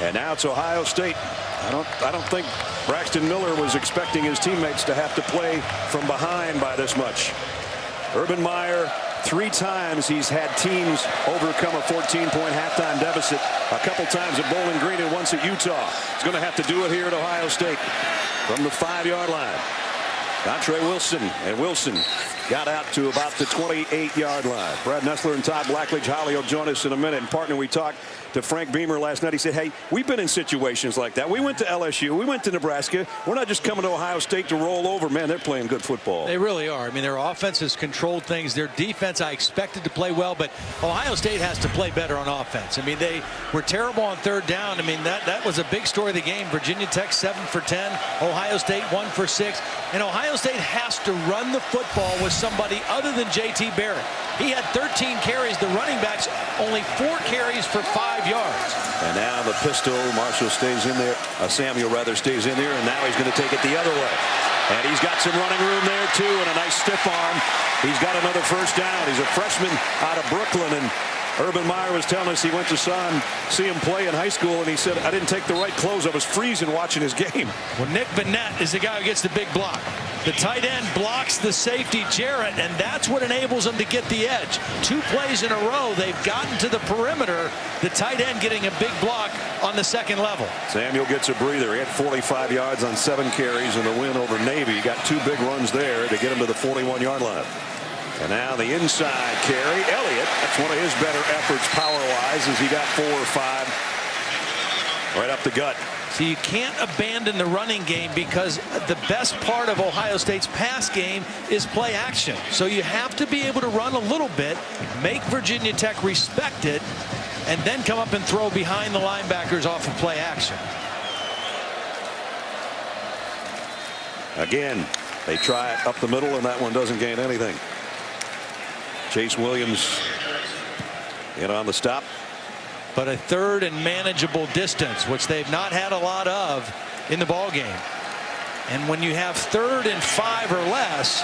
And now it's Ohio State. I don't think Braxton Miller was expecting his teammates to have to play from behind by this much. Urban Meyer, 3 times he's had teams overcome a 14-point halftime deficit. A couple times at Bowling Green and once at Utah. He's going to have to do it here at Ohio State from the 5-yard line. Dontre Wilson, and Wilson got out to about the 28-yard line. Brad Nessler and Todd Blackledge. Holly will join us in a minute. And partner, we talked to Frank Beamer last night. He said, hey, we've been in situations like that. We went to LSU. We went to Nebraska. We're not just coming to Ohio State to roll over. Man, they're playing good football. They really are. I mean, their offense has controlled things. Their defense, I expected to play well, but Ohio State has to play better on offense. I mean, they were terrible on 3rd down. I mean, that was a big story of the game. Virginia Tech 7 for 10. Ohio State 1 for 6. And Ohio State has to run the football with somebody other than J.T. Barrett. He had 13 carries. The running backs only 4 carries for 5 yards. And now the pistol. Marshall stays in there. Samuel rather stays in there, and now he's going to take it the other way. And he's got some running room there too, and a nice stiff arm. He's got another 1st down. He's a freshman out of Brooklyn, and Urban Meyer was telling us he went to see him play in high school, and he said, I didn't take the right clothes. I was freezing watching his game. Well, Nick Vannett is the guy who gets the big block. The tight end blocks the safety, Jarrett, and that's what enables them to get the edge. 2 plays in a row, they've gotten to the perimeter. The tight end getting a big block on the 2nd level. Samuel gets a breather. He had 45 yards on 7 carries in the win over Navy. He got 2 big runs there to get him to the 41-yard line. And now the inside carry. Elliott, that's one of his better efforts power-wise, as he got 4 or 5 right up the gut. So you can't abandon the running game, because the best part of Ohio State's pass game is play action. So you have to be able to run a little bit, make Virginia Tech respect it, and then come up and throw behind the linebackers off of play action. Again, they try it up the middle, and that one doesn't gain anything. Chase Williams in on the stop. But a third and manageable distance, which they've not had a lot of in the ball game. And when you have 3rd and 5 or less,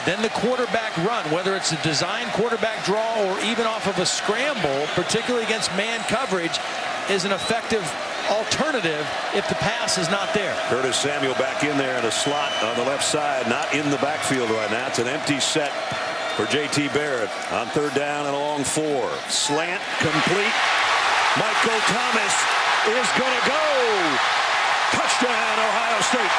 then the quarterback run, whether it's a design quarterback draw or even off of a scramble, particularly against man coverage, is an effective alternative if the pass is not there. Curtis Samuel back in there in a slot on the left side, not in the backfield right now. It's an empty set for J.T. Barrett on 3rd down and a long 4. Slant complete. Michael Thomas is going to go. Touchdown, Ohio State.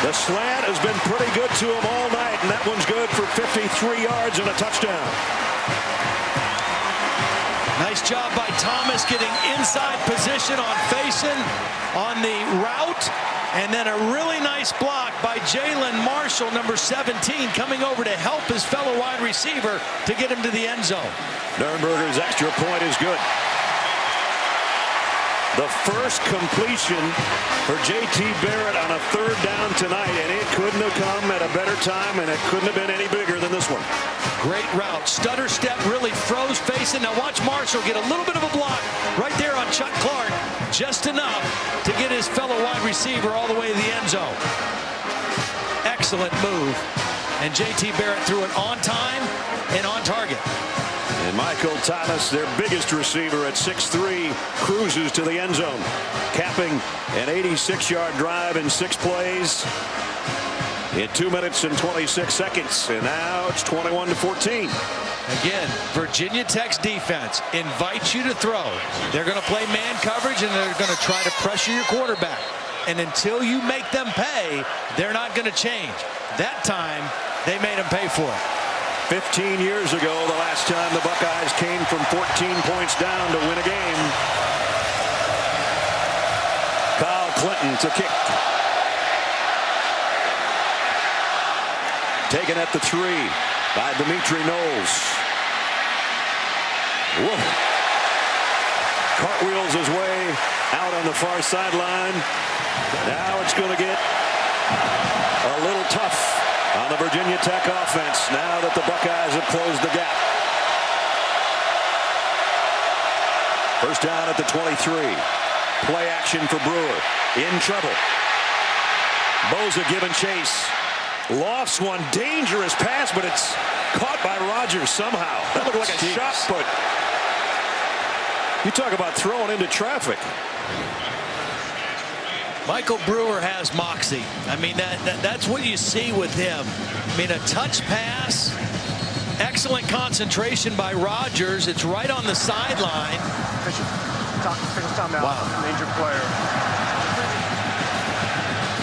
The slant has been pretty good to him all night, and that one's good for 53 yards and a touchdown. Nice job by Thomas getting inside position on Faison on the route, and then a really nice block by Jalen Marshall, number 17, coming over to help his fellow wide receiver to get him to the end zone. Nurnberger's extra point is good. The first completion for J.T. Barrett on a 3rd down tonight, and it couldn't have come at a better time, and it couldn't have been any bigger than this one. Great route. Stutter step really froze Faison. Now watch Marshall get a little bit of a block right there on Chuck Clark, just enough to get his fellow wide receiver all the way to the end zone. Excellent move. And J.T. Barrett threw it on time and on target. And Michael Thomas, their biggest receiver at 6'3", cruises to the end zone, capping an 86-yard drive in 6 plays in 2 minutes and 26 seconds. And now it's 21-14. Again, Virginia Tech's defense invites you to throw. They're going to play man coverage, and they're going to try to pressure your quarterback. And until you make them pay, they're not going to change. That time, they made them pay for it. 15 years ago, the last time the Buckeyes came from 14 points down to win a game. Kyle Clinton to kick. Taken at the 3 by Dimitri Knowles. Whoa. Cartwheels his way out on the far sideline. Now it's going to get a little tough on the Virginia Tech offense now that the Buckeyes have closed the gap. First down at the 23. Play action for Brewer. In trouble. Bosa giving chase. Lofts one. Dangerous pass, but it's caught by Rodgers somehow. That looked like a shot put. You talk about throwing into traffic. Michael Brewer has moxie. I mean, that's what you see with him. I mean, a touch pass, excellent concentration by Rodgers. It's right on the sideline. Official timeout. Wow. Major player.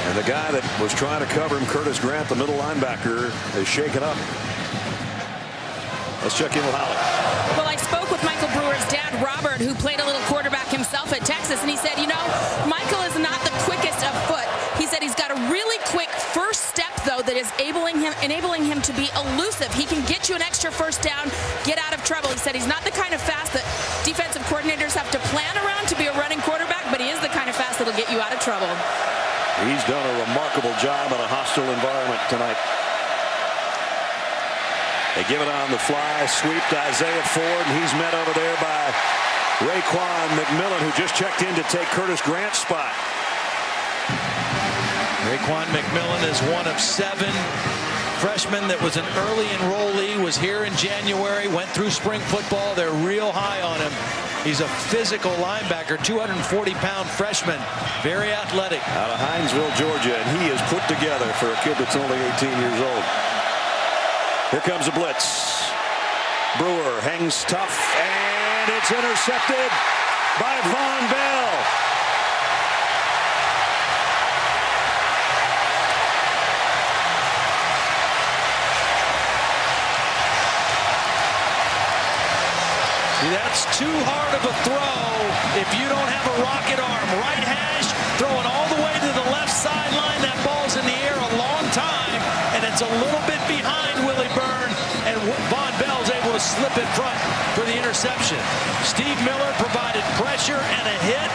And the guy that was trying to cover him, Curtis Grant, the middle linebacker, is shaken up. Let's check in with Holly. Well, I spoke with Michael Brewer's dad, Robert, who played a little quarterback himself at Texas, and he said, you know, Michael is not the quickest of foot. He said he's got a really quick first step, though, that is enabling him to be elusive. He can get you an extra first down, get out of trouble. He said he's not the kind of fast that defensive coordinators have to plan around to be a running quarterback, but he is the kind of fast that'll get you out of trouble. He's done a remarkable job in a hostile environment tonight. They give it on the fly, sweep to Isaiah Ford, and he's met over there by Raekwon McMillan, who just checked in to take Curtis Grant's spot. Raekwon McMillan is one of 7 freshmen that was an early enrollee, was here in January, went through spring football. They're real high on him. He's a physical linebacker, 240-pound freshman, very athletic. Out of Hinesville, Georgia, and he is put together for a kid that's only 18 years old. Here comes a blitz. Brewer hangs tough, and it's intercepted by Von Bell. See, that's It's too hard of a throw if you don't have a rocket arm. Right hash, throwing all the way to the left sideline. That ball's in the air a long time, and it's a little bit behind Willie Byrne, and Von Bell's able to slip in front for the interception. Steve Miller provided pressure and a hit,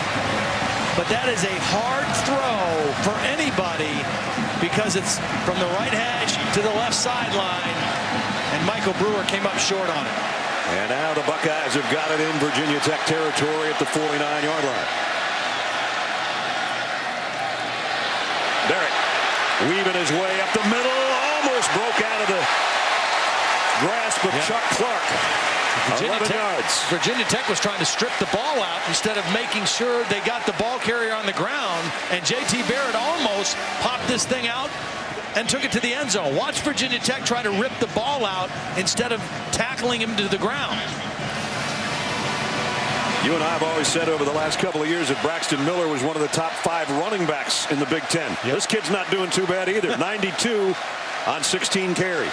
but that is a hard throw for anybody because it's from the right hash to the left sideline, and Michael Brewer came up short on it. And now the Buckeyes have got it in Virginia Tech territory at the 49-yard line. Barrett weaving his way up the middle, almost broke out of the grasp of Chuck Clark. 11 yards. Virginia Tech was trying to strip the ball out instead of making sure they got the ball carrier on the ground, and J.T. Barrett almost popped this thing out and took it to the end zone. Watch Virginia Tech try to rip the ball out instead of tackling him to the ground. You and I have always said over the last couple of years that Braxton Miller was one of the top 5 running backs in the Big Ten. Yep. This kid's not doing too bad either. 92 on 16 carries.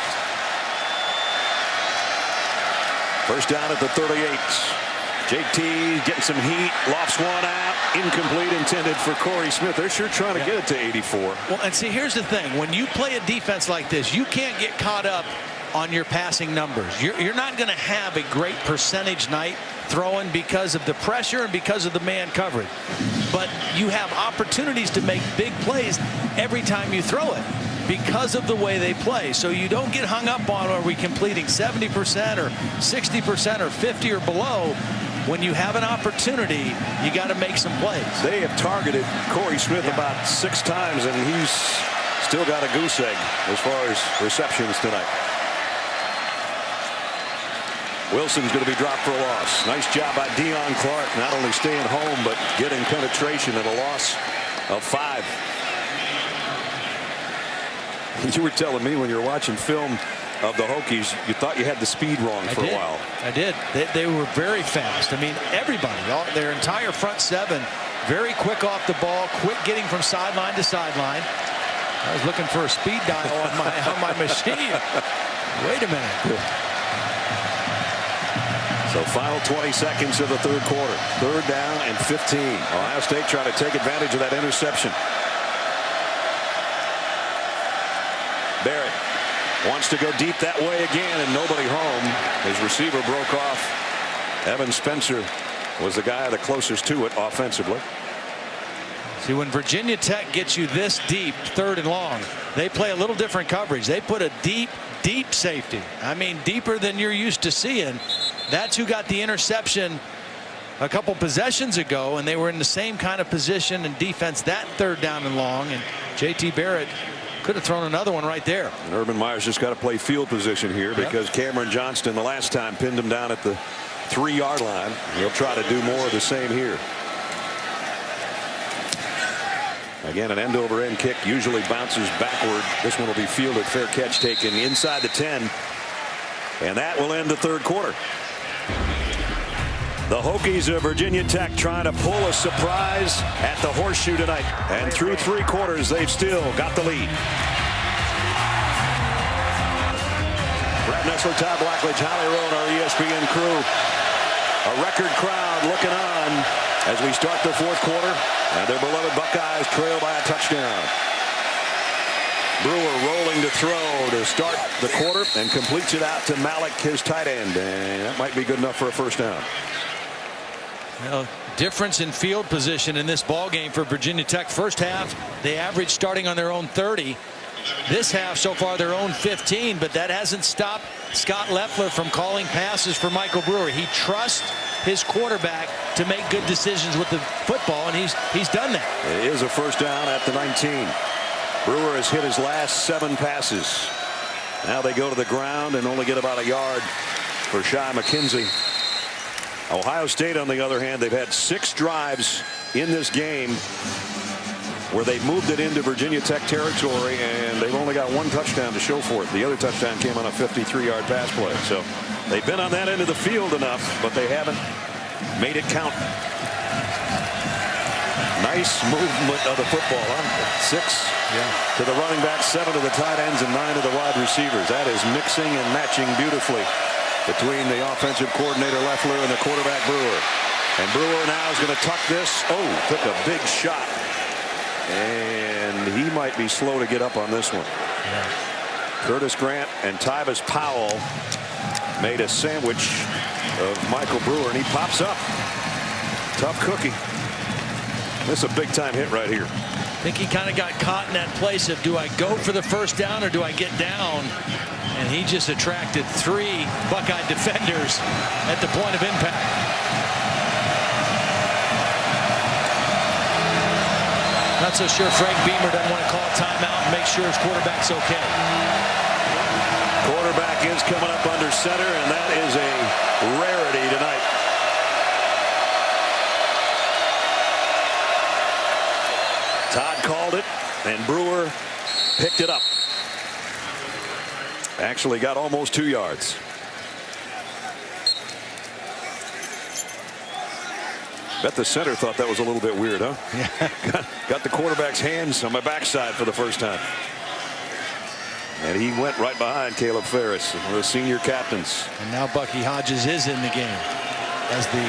First down at the 38. JT getting some heat, lofts one out, incomplete, intended for Corey Smith. They're sure trying to get it to 84. Well, and see, here's the thing. When you play a defense like this, you can't get caught up on your passing numbers. You're not going to have a great percentage night throwing because of the pressure and because of the man coverage. But you have opportunities to make big plays every time you throw it because of the way they play. So you don't get hung up on, are we completing 70% or 60% or 50 or below? When you have an opportunity, you got to make some plays. They have targeted Corey Smith about 6 times, and he's still got a goose egg as far as receptions tonight. Wilson's going to be dropped for a loss. Nice job by Deion Clark, not only staying home, but getting penetration at a loss of 5. You were telling me when you were watching film of the Hokies, you thought you had the speed wrong for a while. I did. They were very fast. I mean, everybody, their entire front 7, very quick off the ball, quick getting from sideline to sideline. I was looking for a speed dial on my machine. Wait a minute. So final 20 seconds of the third quarter. 3rd down and 15. Ohio State trying to take advantage of that interception. Barrett wants to go deep that way again, and nobody home. His receiver broke off. Evan Spencer was the guy the closest to it offensively. See, when Virginia Tech gets you this deep, 3rd and long, they play a little different coverage. They put a deep safety. I mean, deeper than you're used to seeing. That's who got the interception a couple possessions ago, and they were in the same kind of position and defense that 3rd down and long, and J.T. Barrett could have thrown another one right there. And Urban Meyer's just got to play field position here because Cameron Johnston the last time pinned him down at the 3-yard line. He'll try to do more of the same here. Again, an end-over-end kick usually bounces backward. This one will be fielded, fair catch taken inside the 10. And that will end the third quarter. The Hokies of Virginia Tech trying to pull a surprise at the Horseshoe tonight. And through 3 quarters, they've still got the lead. Brad Nessler, Todd Blackledge, Holly Rowe, our ESPN crew. A record crowd looking on as we start the 4th quarter. And their beloved Buckeyes trail by a touchdown. Brewer rolling to throw to start the quarter and completes it out to Malik, his tight end. And that might be good enough for a first down. Well, difference in field position in this ball game for Virginia Tech. First half, they averaged starting on their own 30. This half so far their own 15, but that hasn't stopped Scott Loeffler from calling passes for Michael Brewer. He trusts his quarterback to make good decisions with the football, and he's done that. It is a first down at the 19. Brewer has hit his last 7 passes. Now they go to the ground and only get about a yard for Shy McKenzie. Ohio State, on the other hand, they've had 6 drives in this game where they moved it into Virginia Tech territory, and they've only got 1 touchdown to show for it. The other touchdown came on a 53-yard pass play. So they've been on that end of the field enough, but they haven't made it count. Nice movement of the football, huh? 6 to the running back, 7 to the tight ends, and 9 to the wide receivers. That is mixing and matching beautifully between the offensive coordinator Leffler and the quarterback Brewer. And Brewer now is going to tuck this. Oh, took a big shot. And he might be slow to get up on this one. Yeah. Curtis Grant and Tyvis Powell made a sandwich of Michael Brewer, and he pops up. Tough cookie. This is a big-time hit right here. I think he kind of got caught in that place of, do I go for the first down or do I get down? And he just attracted 3 Buckeye defenders at the point of impact. Not so sure Frank Beamer doesn't want to call a timeout and make sure his quarterback's okay. Quarterback is coming up under center, and that is a rarity tonight. Todd called it, and Brewer picked it up. Actually got almost 2 yards. Bet the center thought that was a little bit weird, huh? Yeah. Got the quarterback's hands on my backside for the first time. And he went right behind Caleb Ferris, one of the senior captains. And now Bucky Hodges is in the game as the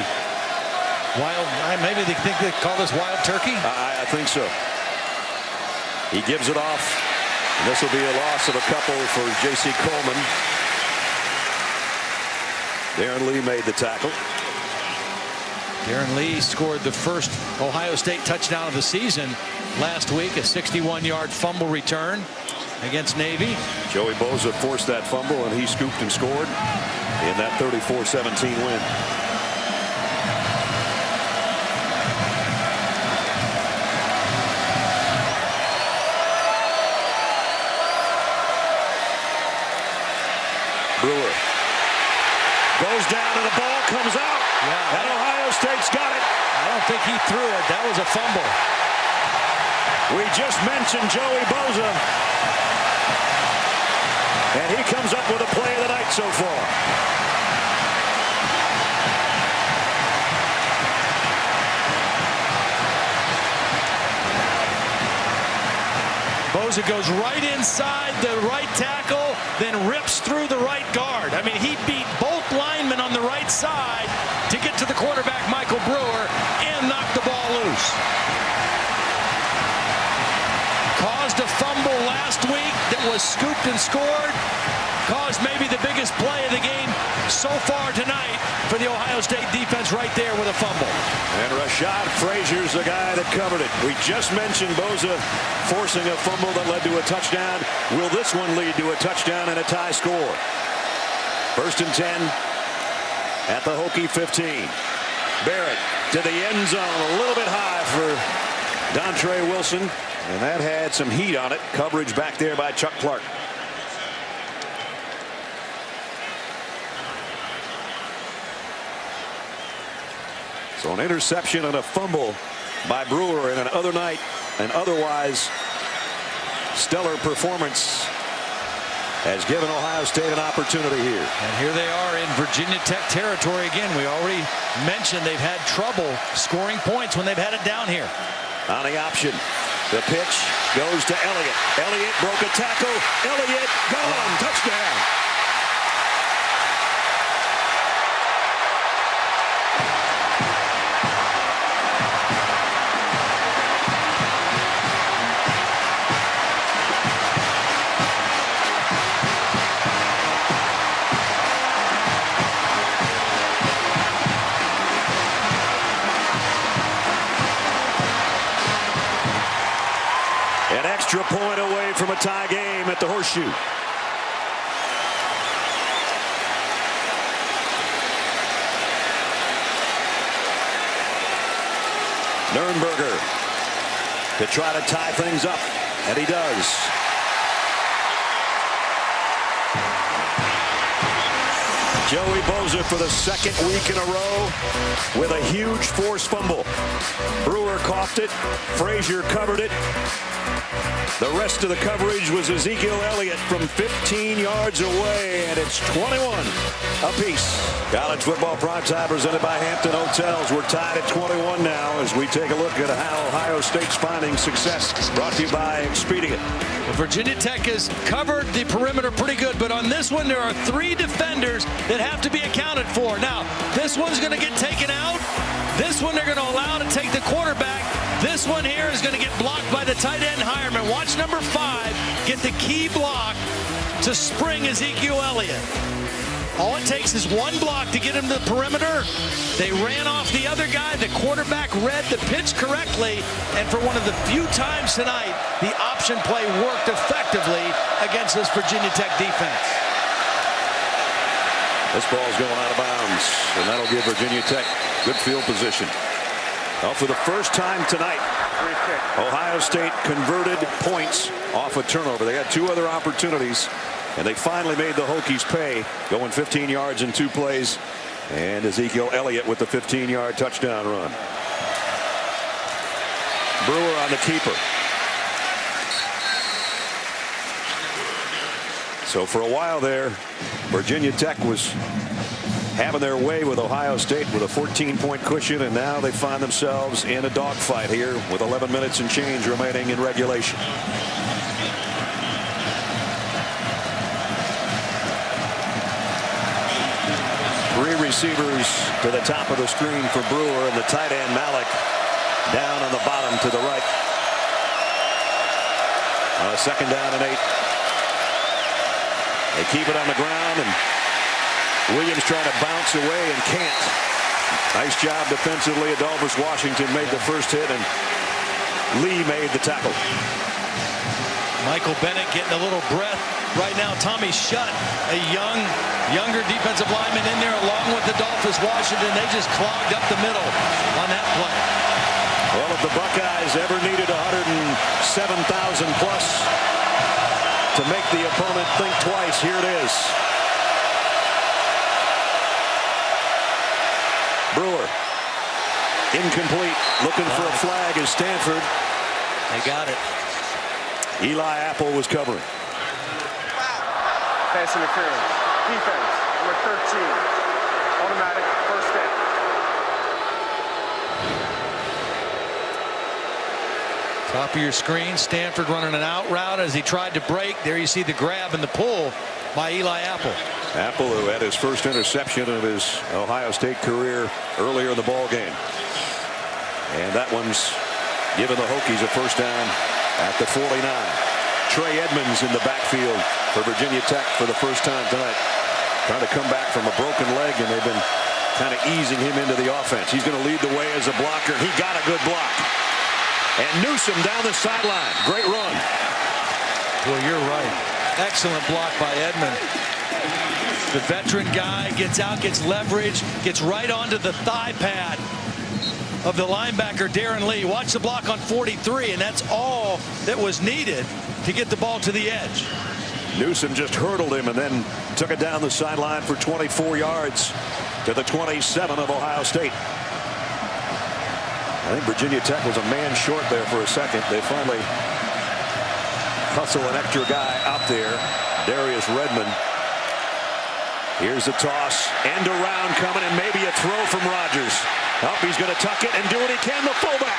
wild, maybe they think they call this wild turkey? I think so. He gives it off. And this will be a loss of a couple for J.C. Coleman. Darren Lee made the tackle. Darren Lee scored the first Ohio State touchdown of the season last week, a 61-yard fumble return against Navy. Joey Bosa forced that fumble, and he scooped and scored in that 34-17 win. Brewer goes down, and the ball comes out. Yeah. And Ohio State's got it. I don't think he threw it. That was a fumble. We just mentioned Joey Bosa. And he comes up with a play of the night so far. Bosa goes right inside the right tackle, then rips through the right guard. I mean, he beat both linemen on the right side to get to the quarterback, Michael Brewer, and knocked the ball loose. Caused a fumble last week that was scooped and scored. Caused maybe the biggest play of the game so far tonight for the Ohio State defense right there with a fumble. And Rashad Frazier's the guy that covered it. We just mentioned Bosa forcing a fumble that led to a touchdown. Will this one lead to a touchdown and a tie score? 1st and 10 at the Hokie 15. Barrett to the end zone, a little bit high for Dontre Wilson, and that had some heat on it. Coverage back there by Chuck Clark. So an interception and a fumble by Brewer, and an otherwise stellar performance has given Ohio State an opportunity here. And here they are in Virginia Tech territory again. We already mentioned they've had trouble scoring points when they've had it down here. On the option, the pitch goes to Elliott. Elliott broke a tackle. Elliott gone. Touchdown. An extra point away from a tie game at the Horseshoe. Nurnberger to try to tie things up, and he does. Joey Bosa for the 2nd week in a row with a huge forced fumble. Brewer coughed it. Frazier covered it. The rest of the coverage was Ezekiel Elliott from 15 yards away, and it's 21 apiece. College football primetime presented by Hampton Hotels. We're tied at 21 now as we take a look at how Ohio State's finding success. Brought to you by Expedia. Well, Virginia Tech has covered the perimeter pretty good, but on this one, there are 3 defenders that have to be accounted for. Now, this one's going to get taken out. This one they're going to allow to take the quarterback. This one here is going to get blocked by the tight end Hireman. Watch number 5 get the key block to spring Ezekiel Elliott. All it takes is one block to get him to the perimeter. They ran off the other guy. The quarterback read the pitch correctly. And for one of the few times tonight, the option play worked effectively against this Virginia Tech defense. This ball's going out of bounds, and that'll give Virginia Tech good field position. Well, for the first time tonight, Ohio State converted points off a turnover. They had 2 other opportunities, and they finally made the Hokies pay, going 15 yards in 2 plays. And Ezekiel Elliott with the 15-yard touchdown run. Brewer on the keeper. So for a while there, Virginia Tech was having their way with Ohio State with a 14-point cushion, and now they find themselves in a dogfight here with 11 minutes and change remaining in regulation. Three receivers to the top of the screen for Brewer, and the tight end Malik down on the bottom to the right. Second down and 8. They keep it on the ground, and Williams trying to bounce away and can't. Nice job defensively. Adolphus Washington made the first hit, and Lee made the tackle. Michael Bennett getting a little breath right now. Tommy Shutt, a younger defensive lineman in there along with Adolphus Washington. They just clogged up the middle on that play. Well, if the Buckeyes ever needed 107,000 plus to make the opponent think twice, here it is. Brewer, incomplete, looking for a flag is Stanford. They got it. Eli Apple was covering. Pass interference. Defense, number 13. Automatic first down. Top of your screen, Stanford running an out route as he tried to break. There you see the grab and the pull by Eli Apple. Apple, who had his first interception of his Ohio State career earlier in the ball game. And that one's giving the Hokies a first down at the 49. Trey Edmonds in the backfield for Virginia Tech for the first time tonight. Trying to come back from a broken leg, and they've been kind of easing him into the offense. He's going to lead the way as a blocker, and he got a good block. And Newsome down the sideline. Great run. Well, you're right. Excellent block by Edmond. The veteran guy gets out, gets leverage, gets right onto the thigh pad of the linebacker, Darren Lee. Watch the block on 43, and that's all that was needed to get the ball to the edge. Newsome just hurdled him and then took it down the sideline for 24 yards to the 27 of Ohio State. I think Virginia Tech was a man short there for a second. They finally hustle an extra guy out there. Darius Redmond. Here's the toss. End around coming, and maybe a throw from Rodgers. Up, he's going to tuck it and do what he can, the fullback.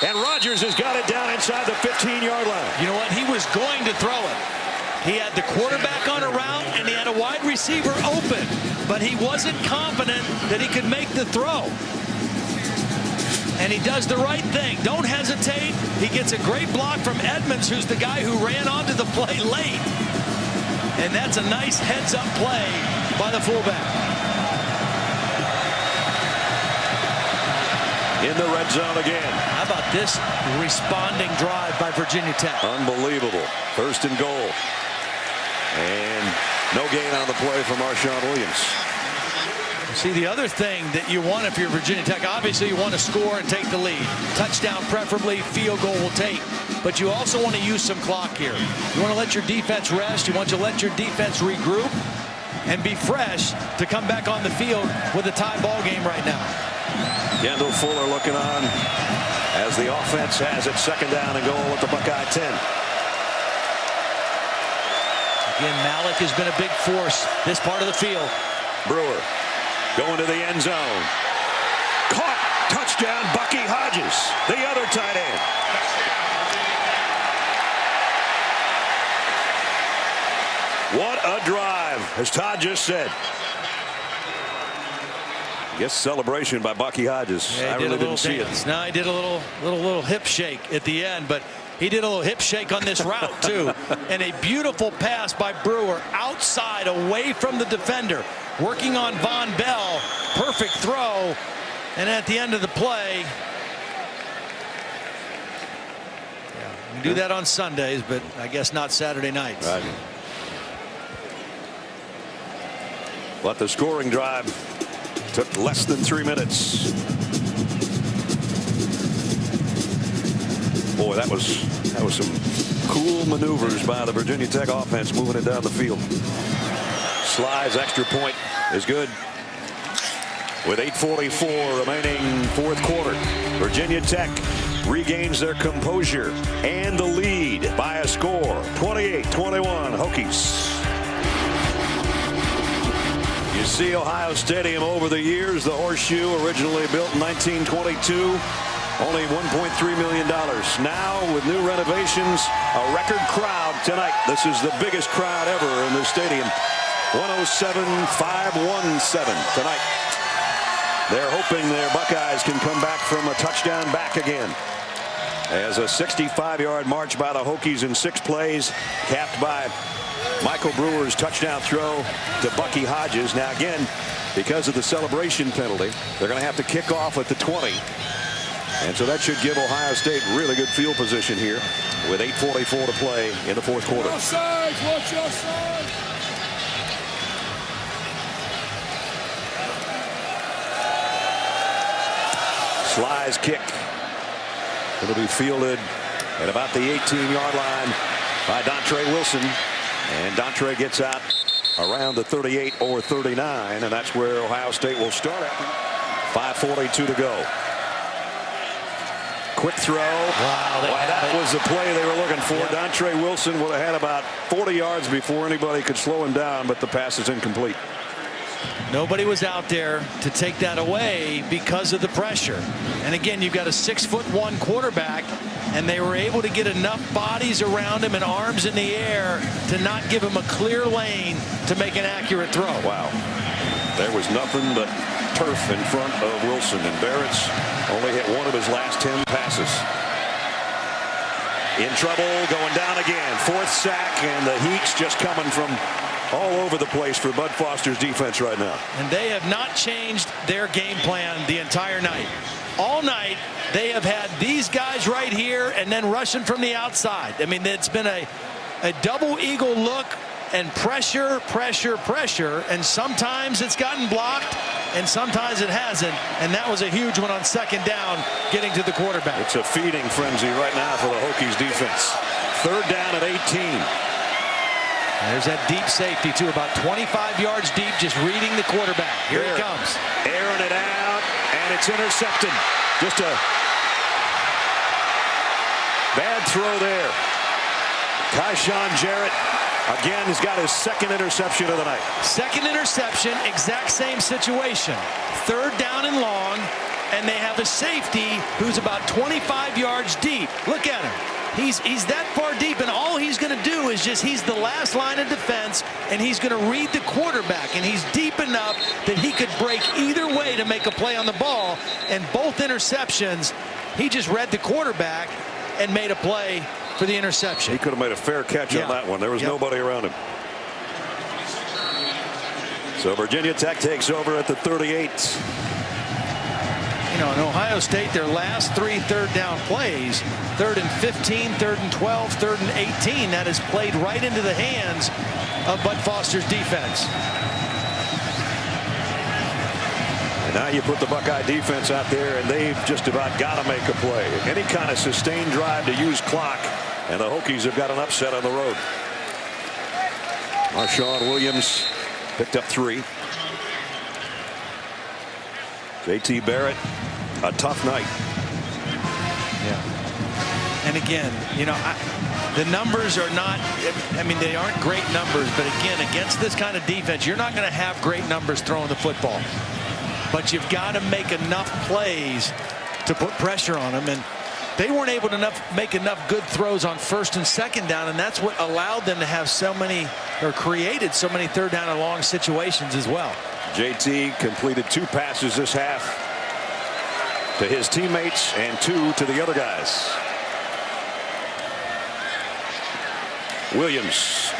And Rodgers has got it down inside the 15-yard line. You know what? He was going to throw it. He had the quarterback on a route, and he had a wide receiver open. But he wasn't confident that he could make the throw. And he does the right thing. Don't hesitate. He gets a great block from Edmonds, who's the guy who ran onto the play late. And that's a nice heads-up play by the fullback. In the red zone again. How about this responding drive by Virginia Tech? Unbelievable. First and goal. And no gain on the play from Marshawn Williams. See, the other thing that you want if you're Virginia Tech, obviously you want to score and take the lead. Touchdown preferably, field goal will take. But you also want to use some clock here. You want to let your defense rest. You want to let your defense regroup and be fresh to come back on the field with a tie ball game right now. Kendall Fuller looking on as the offense has it 2nd down and goal at the Buckeye 10. Again, Malik has been a big force this part of the field. Brewer going to the end zone. Caught. Touchdown, Bucky Hodges, the other tight end. What a drive, as Todd just said. I guess celebration by Bucky Hodges. Yeah, I really didn't see it. No, he did a little hip shake at the end, but he did a little hip shake on this route too. And a beautiful pass by Brewer outside, away from the defender, working on Von Bell. Perfect throw. And at the end of the play, you can do that on Sundays, but I guess not Saturday nights. Right. But the scoring drive took less than 3 minutes. Boy, that was some cool maneuvers by the Virginia Tech offense, moving it down the field. Slides extra point is good. With 8:44 remaining 4th quarter, Virginia Tech regains their composure and the lead by a score, 28-21 Hokies. You see Ohio Stadium over the years. The Horseshoe, originally built in 1922, only $1.3 million. Now, with new renovations, a record crowd tonight. This is the biggest crowd ever in the stadium. 107,517 tonight. They're hoping their Buckeyes can come back from a touchdown back again. As a 65-yard march by the Hokies in 6 plays, capped by Michael Brewer's touchdown throw to Bucky Hodges. Now again, because of the celebration penalty, they're going to have to kick off at the 20. And so that should give Ohio State really good field position here with 8:44 to play in the 4th quarter. Offside, watch offside. Sly's kick. It'll be fielded at about the 18-yard line by Dontre Wilson. And Dontre gets out around the 38 or 39, and that's where Ohio State will start at. 5:42 to go. Quick throw. Wow, That was the play they were looking for. Yeah. Dontre Wilson would have had about 40 yards before anybody could slow him down, but the pass is incomplete. Nobody was out there to take that away because of the pressure. And again, you've got a 6'1" quarterback, and they were able to get enough bodies around him and arms in the air to not give him a clear lane to make an accurate throw. Wow. There was nothing but turf in front of Wilson, and Barrett's only hit 1 of his last 10 passes. In trouble, going down again. 4th sack, and the heat's just coming from all over the place for Bud Foster's defense right now. And they have not changed their game plan the entire night. All night, they have had these guys right here and then rushing from the outside. I mean, it's been a double eagle look and pressure, pressure, pressure. And sometimes it's gotten blocked and sometimes it hasn't. And that was a huge one on 2nd down, getting to the quarterback. It's a feeding frenzy right now for the Hokies defense. 3rd down at 18. There's that deep safety, too, about 25 yards deep, just reading the quarterback. Here it comes. Airing it out, and it's intercepted. Just a bad throw there. Kyshawn Jarrett, again, has got his 2nd interception of the night. 2nd interception, exact same situation. 3rd down and long, and they have a safety who's about 25 yards deep. Look at him. He's that far deep, and all he's going to do is he's the last line of defense, and he's going to read the quarterback, and he's deep enough that he could break either way to make a play on the ball. And both interceptions, he just read the quarterback and made a play for the interception. He could have made a fair catch on that one. There was nobody around him. So Virginia Tech takes over at the 38. You know, in Ohio State, their last 3 3rd down plays, 3rd and 15, 3rd and 12, 3rd and 18, that is played right into the hands of Bud Foster's defense. And now you put the Buckeye defense out there, and they've just about got to make a play. Any kind of sustained drive to use clock, and the Hokies have got an upset on the road. Marshawn Williams picked up 3. J.T. Barrett, a tough night. Yeah. And again, you know, the numbers are not, I mean, they aren't great numbers, but again, against this kind of defense, you're not going to have great numbers throwing the football. But you've got to make enough plays to put pressure on them. And they weren't able to make enough good throws on first and second down, and that's what allowed them to have so many, or created so many third down and long situations as well. JT completed 2 passes this half to his teammates and 2 to the other guys. Williams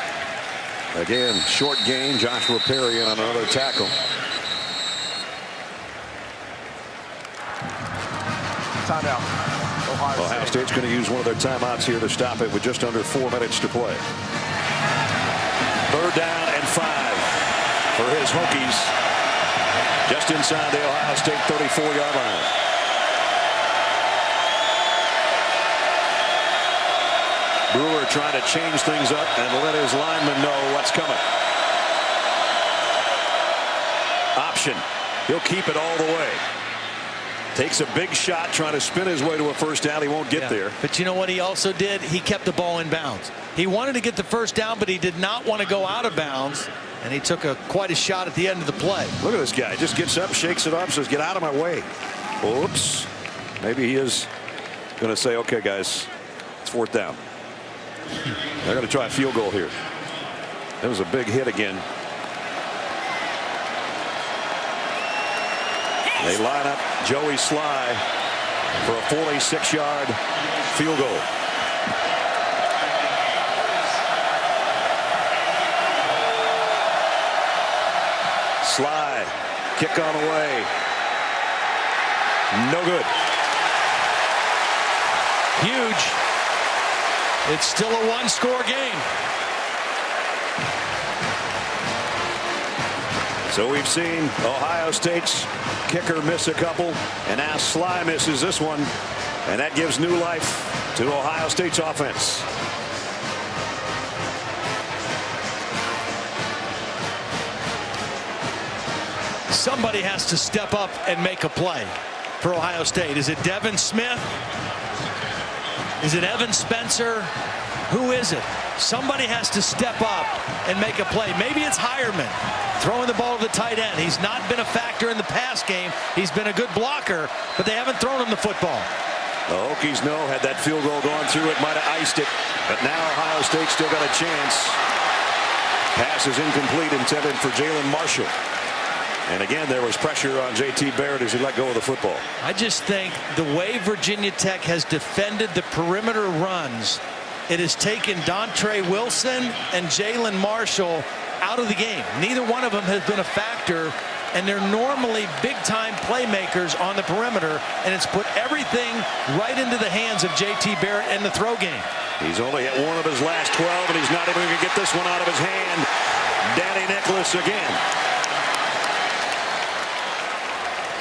again, short gain. Joshua Perry on another tackle. Timeout. Ohio State's going to use one of their timeouts here to stop it with just under 4 minutes to play. 3rd down and 5 for his Hokies just inside the Ohio State 34-yard line. Brewer trying to change things up and let his linemen know what's coming. Option. He'll keep it all the way. Takes a big shot trying to spin his way to a first down. He won't get there. But you know what he also did? He kept the ball in bounds. He wanted to get the first down, but he did not want to go out of bounds. And he took quite a shot at the end of the play. Look at this guy. He just gets up, shakes it off, says, get out of my way. Oops. Maybe he is going to say, okay, guys, it's 4th down. They're going to try a field goal here. That was a big hit again. They line up Joey Sly for a 46-yard field goal. Sly, kick on the way. No good. Huge. It's still a 1-score game. So we've seen Ohio State's kicker miss a couple, and now Sly misses this one, and that gives new life to Ohio State's offense. Somebody has to step up and make a play for Ohio State. Is it Devin Smith? Is it Evan Spencer? Who is it? Somebody has to step up and make a play. Maybe it's Hireman throwing the ball to the tight end. He's not been a factor in the pass game. He's been a good blocker, but they haven't thrown him the football. The Hokies know had that field goal gone through, it might have iced it, but now Ohio State still got a chance. Pass is incomplete, intended for Jalen Marshall. And again, there was pressure on J.T. Barrett as he let go of the football. I just think the way Virginia Tech has defended the perimeter runs, it has taken Dontre Wilson and Jalen Marshall out of the game. Neither one of them has been a factor, and they're normally big-time playmakers on the perimeter, and it's put everything right into the hands of J.T. Barrett and the throw game. He's only hit 1 of his last 12, and he's not even going to get this one out of his hand. Danny Nicholas again.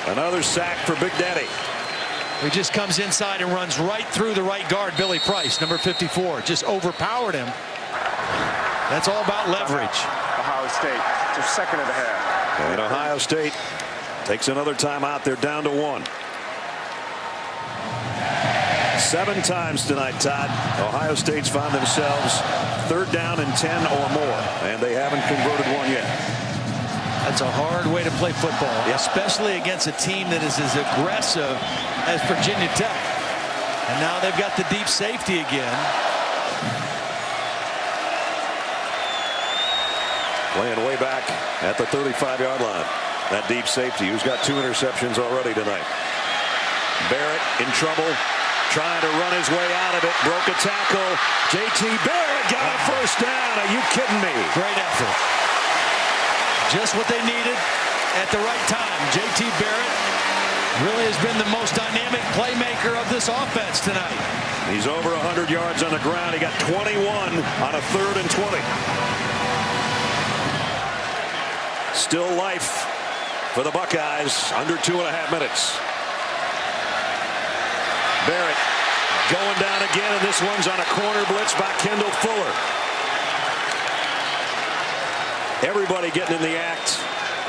Another sack for Big Daddy. He just comes inside and runs right through the right guard, Billy Price, number 54. Just overpowered him. That's all about leverage. Ohio State, their 2nd of the half. And Ohio State takes another timeout. They're down to 1. 7 times tonight, Todd, Ohio State's found themselves 3rd down and 10 or more, and they haven't converted one yet. That's a hard way to play football, especially against a team that is as aggressive as Virginia Tech. And now they've got the deep safety again. Playing way back at the 35-yard line. That deep safety who's got 2 interceptions already tonight. Barrett in trouble, trying to run his way out of it. Broke a tackle. J.T. Barrett got a first down. Are you kidding me? Great effort. Just what they needed at the right time. J.T. Barrett really has been the most dynamic playmaker of this offense tonight. He's over 100 yards on the ground. He got 21 on a 3rd and 20. Still life for the Buckeyes. Under 2.5 minutes. Barrett going down again, and this one's on a corner blitz by Kendall Fuller. Everybody getting in the act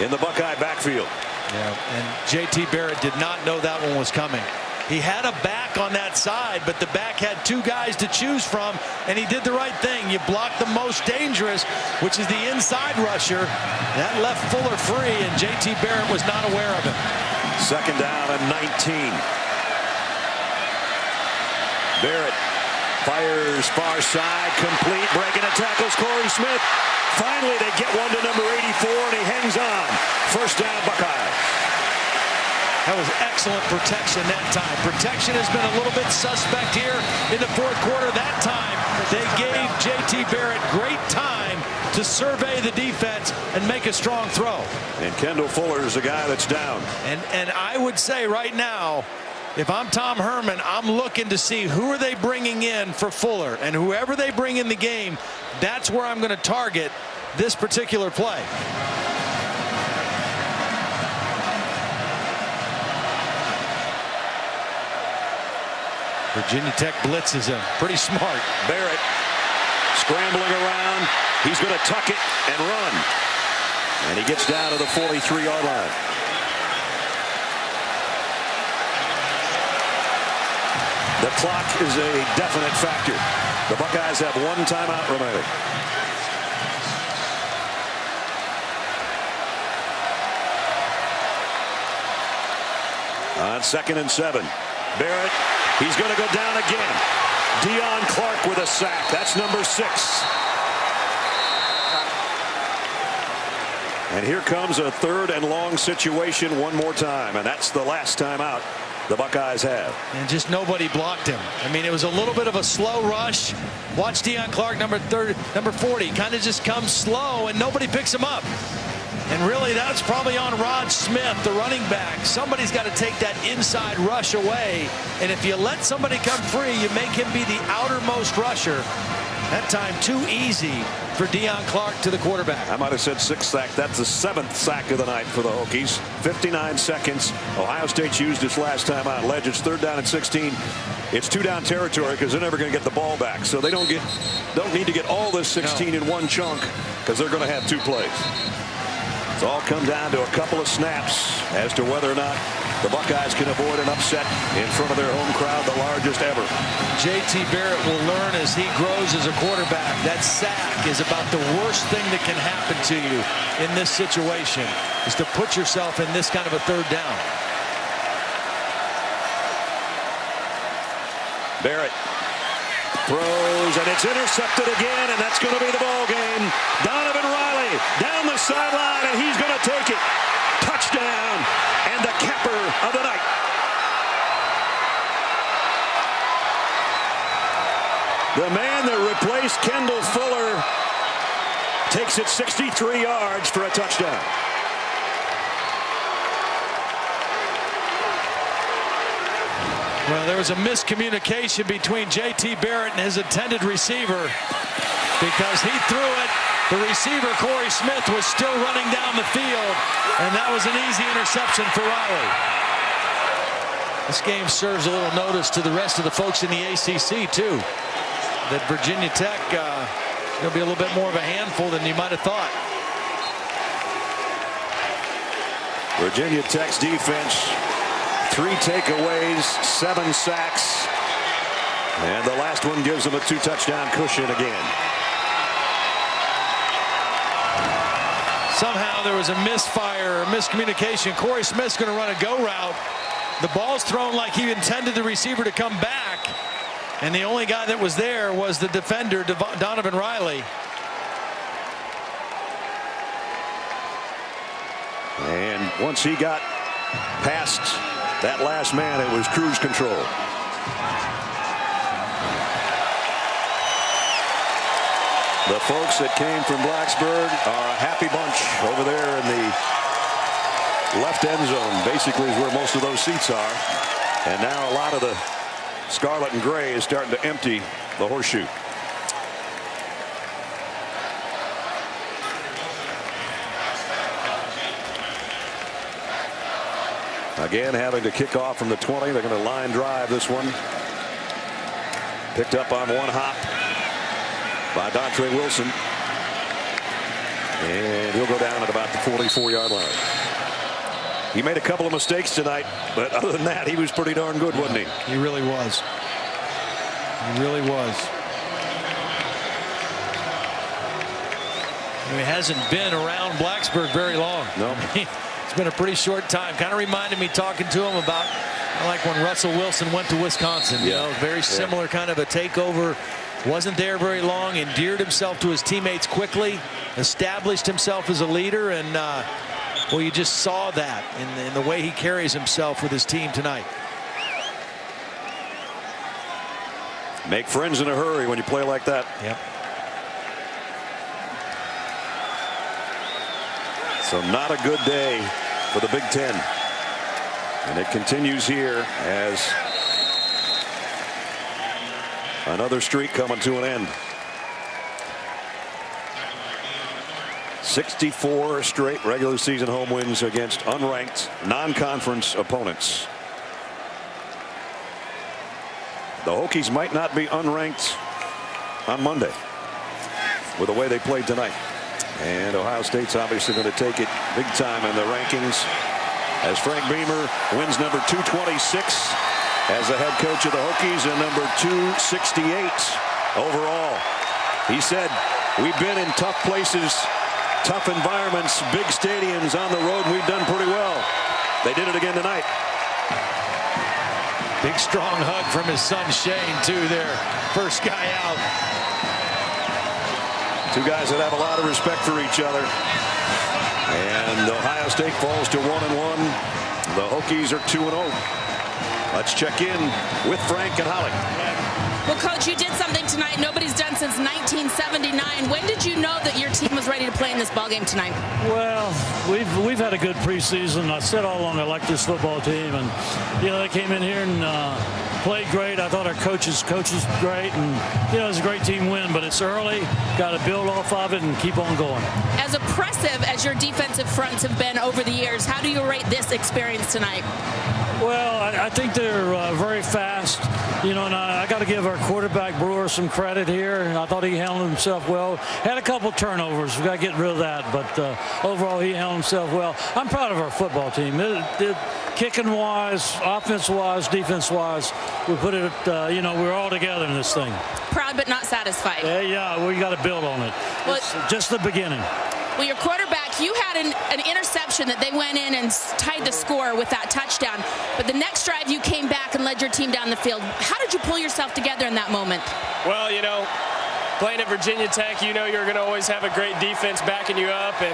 in the Buckeye backfield. Yeah, and J.T. Barrett did not know that one was coming. He had a back on that side, but the back had two guys to choose from, and he did the right thing. You block the most dangerous, which is the inside rusher. That left Fuller free, and J.T. Barrett was not aware of it. Second down and 19. Barrett fires far side, complete, breaking the tackles, Corey Smith. Finally, they get one to number 84, and he hangs on. First down, Buckeyes. That was excellent protection that time. Protection has been a little bit suspect here in the fourth quarter. That time, they gave J.T. Barrett great time to survey the defense and make a strong throw. And Kendall Fuller is the guy that's down. And I would say right now, if I'm Tom Herman, I'm looking to see who are they bringing in for Fuller. And whoever they bring in the game, that's where I'm going to target this particular play. Virginia Tech blitzes him. Pretty smart. Barrett scrambling around. He's going to tuck it and run. And he gets down to the 43-yard line. The clock is a definite factor. The Buckeyes have one timeout remaining. On 2nd and 7. Barrett, he's going to go down again. Deion Clark with a sack. That's number 6. And here comes a 3rd and long situation one more time. And that's the last timeout the Buckeyes have. And just nobody blocked him. I mean, it was a little bit of a slow rush. Watch Deion Clark, number 40, kind of just comes slow and nobody picks him up. And really, that's probably on Rod Smith, the running back. Somebody's got to take that inside rush away. And if you let somebody come free, you make him be the outermost rusher. That time too easy for Deion Clark to the quarterback. I might have said 6th sack. That's the 7th sack of the night for the Hokies. 59 seconds. Ohio State's used its last time out. Legends 3rd down and 16. It's 2-down territory because they're never going to get the ball back. So they don't need to get all this 16 in one chunk because they're going to have 2 plays. It's all come down to a couple of snaps as to whether or not the Buckeyes can avoid an upset in front of their home crowd, the largest ever. J.T. Barrett will learn as he grows as a quarterback. That sack is about the worst thing that can happen to you in this situation, is to put yourself in this kind of a 3rd down. Barrett throws, and it's intercepted again, and that's going to be the ball game. Donovan Riley down the sideline, and he's going to take it. Touchdown, and the capper of the night. The man that replaced Kendall Fuller takes it 63 yards for a touchdown. Well, there was a miscommunication between J.T. Barrett and his intended receiver because he threw it. The receiver, Corey Smith, was still running down the field, and that was an easy interception for Riley. This game serves a little notice to the rest of the folks in the ACC, too, that Virginia Tech is going to be a little bit more of a handful than you might have thought. Virginia Tech's defense, 3 takeaways, 7 sacks, and the last one gives them a 2-touchdown cushion again. Somehow there was a misfire, a miscommunication. Corey Smith's going to run a go route. The ball's thrown like he intended the receiver to come back, and the only guy that was there was the defender, Donovan Riley. And once he got past that last man, it was cruise control. The folks that came from Blacksburg are a happy bunch over there in the left end zone. Basically is where most of those seats are. And now a lot of the scarlet and gray is starting to empty the horseshoe. Again, having to kick off from the 20. They're going to line drive this one. Picked up on one hop by Dontre Wilson. And he'll go down at about the 44-yard line. He made a couple of mistakes tonight, but other than that, he was pretty darn good, wasn't he? He really was. He really was. He hasn't been around Blacksburg very long. No. It's been a pretty short time. Kind of reminded me talking to him about like when Russell Wilson went to Wisconsin. You know, very similar kind of a takeover. Wasn't there very long. Endeared himself to his teammates quickly. Established himself as a leader, and well, you just saw that in the way he carries himself with his team tonight. Make friends in a hurry when you play like that. Yep. So not a good day for the Big Ten. And it continues here as another streak coming to an end. 64 straight regular season home wins against unranked non-conference opponents. The Hokies might not be unranked on Monday with the way they played tonight. And Ohio State's obviously going to take it big time in the rankings as Frank Beamer wins number 226 as the head coach of the Hokies and number 268 overall. He said, we've been in tough places, tough environments, big stadiums on the road, and we've done pretty well. They did it again tonight. Big strong hug from his son Shane too there. First guy out. Two guys that have a lot of respect for each other. And Ohio State falls to 1-1. The Hokies are 2-0. Let's check in with Frank and Holly. Well, Coach, you did something tonight nobody's done since 1979. When did you know that your team was ready to play in this ballgame tonight? Well, we've had a good preseason. I said all along I like this football team, and you know they came in here and played great. I thought our coaches great, and you know it's a great team win. But it's early. Got to build off of it and keep on going. As oppressive as your defensive fronts have been over the years, how do you rate this experience tonight? Well, I think they're very fast, you know, and I got to give our quarterback Brewer some credit here. I thought he handled himself well. Had a couple turnovers. We got to get rid of that, but overall he handled himself well. I'm proud of our football team. Kicking wise, offense wise, defense wise, we put it. You know, we're all together in this thing. Proud but not satisfied. Yeah, we got to build on it. Well, it's just the beginning. Well, your quarterback, you had an interception that they went in and tied the score with that touchdown. But the next drive, you came back and led your team down the field. How did you pull yourself together in that moment? Well, you know, playing at Virginia Tech, you know you're going to always have a great defense backing you up. And,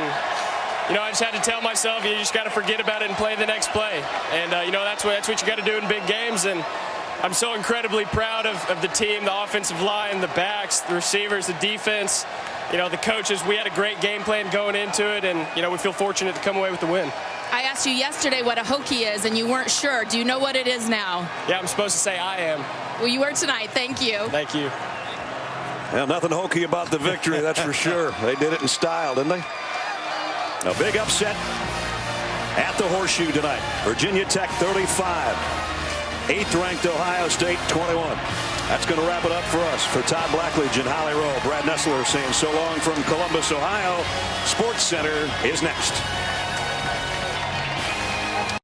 you know, I just had to tell myself, you just got to forget about it and play the next play. And, you know, that's what you got to do in big games. And I'm so incredibly proud of the team, the offensive line, the backs, the receivers, the defense. You know, the coaches, we had a great game plan going into it, and, you know, we feel fortunate to come away with the win. I asked you yesterday what a Hokie is, and you weren't sure. Do you know what it is now? Yeah, I'm supposed to say I am. Well, you were tonight. Thank you. Thank you. Well, nothing Hokie about the victory, that's for sure. They did it in style, didn't they? A big upset at the Horseshoe tonight. Virginia Tech 35. 8th-ranked Ohio State 21. That's going to wrap it up for us. For Todd Blackledge and Holly Rowe, Brad Nessler saying so long from Columbus, Ohio. Sports Center is next.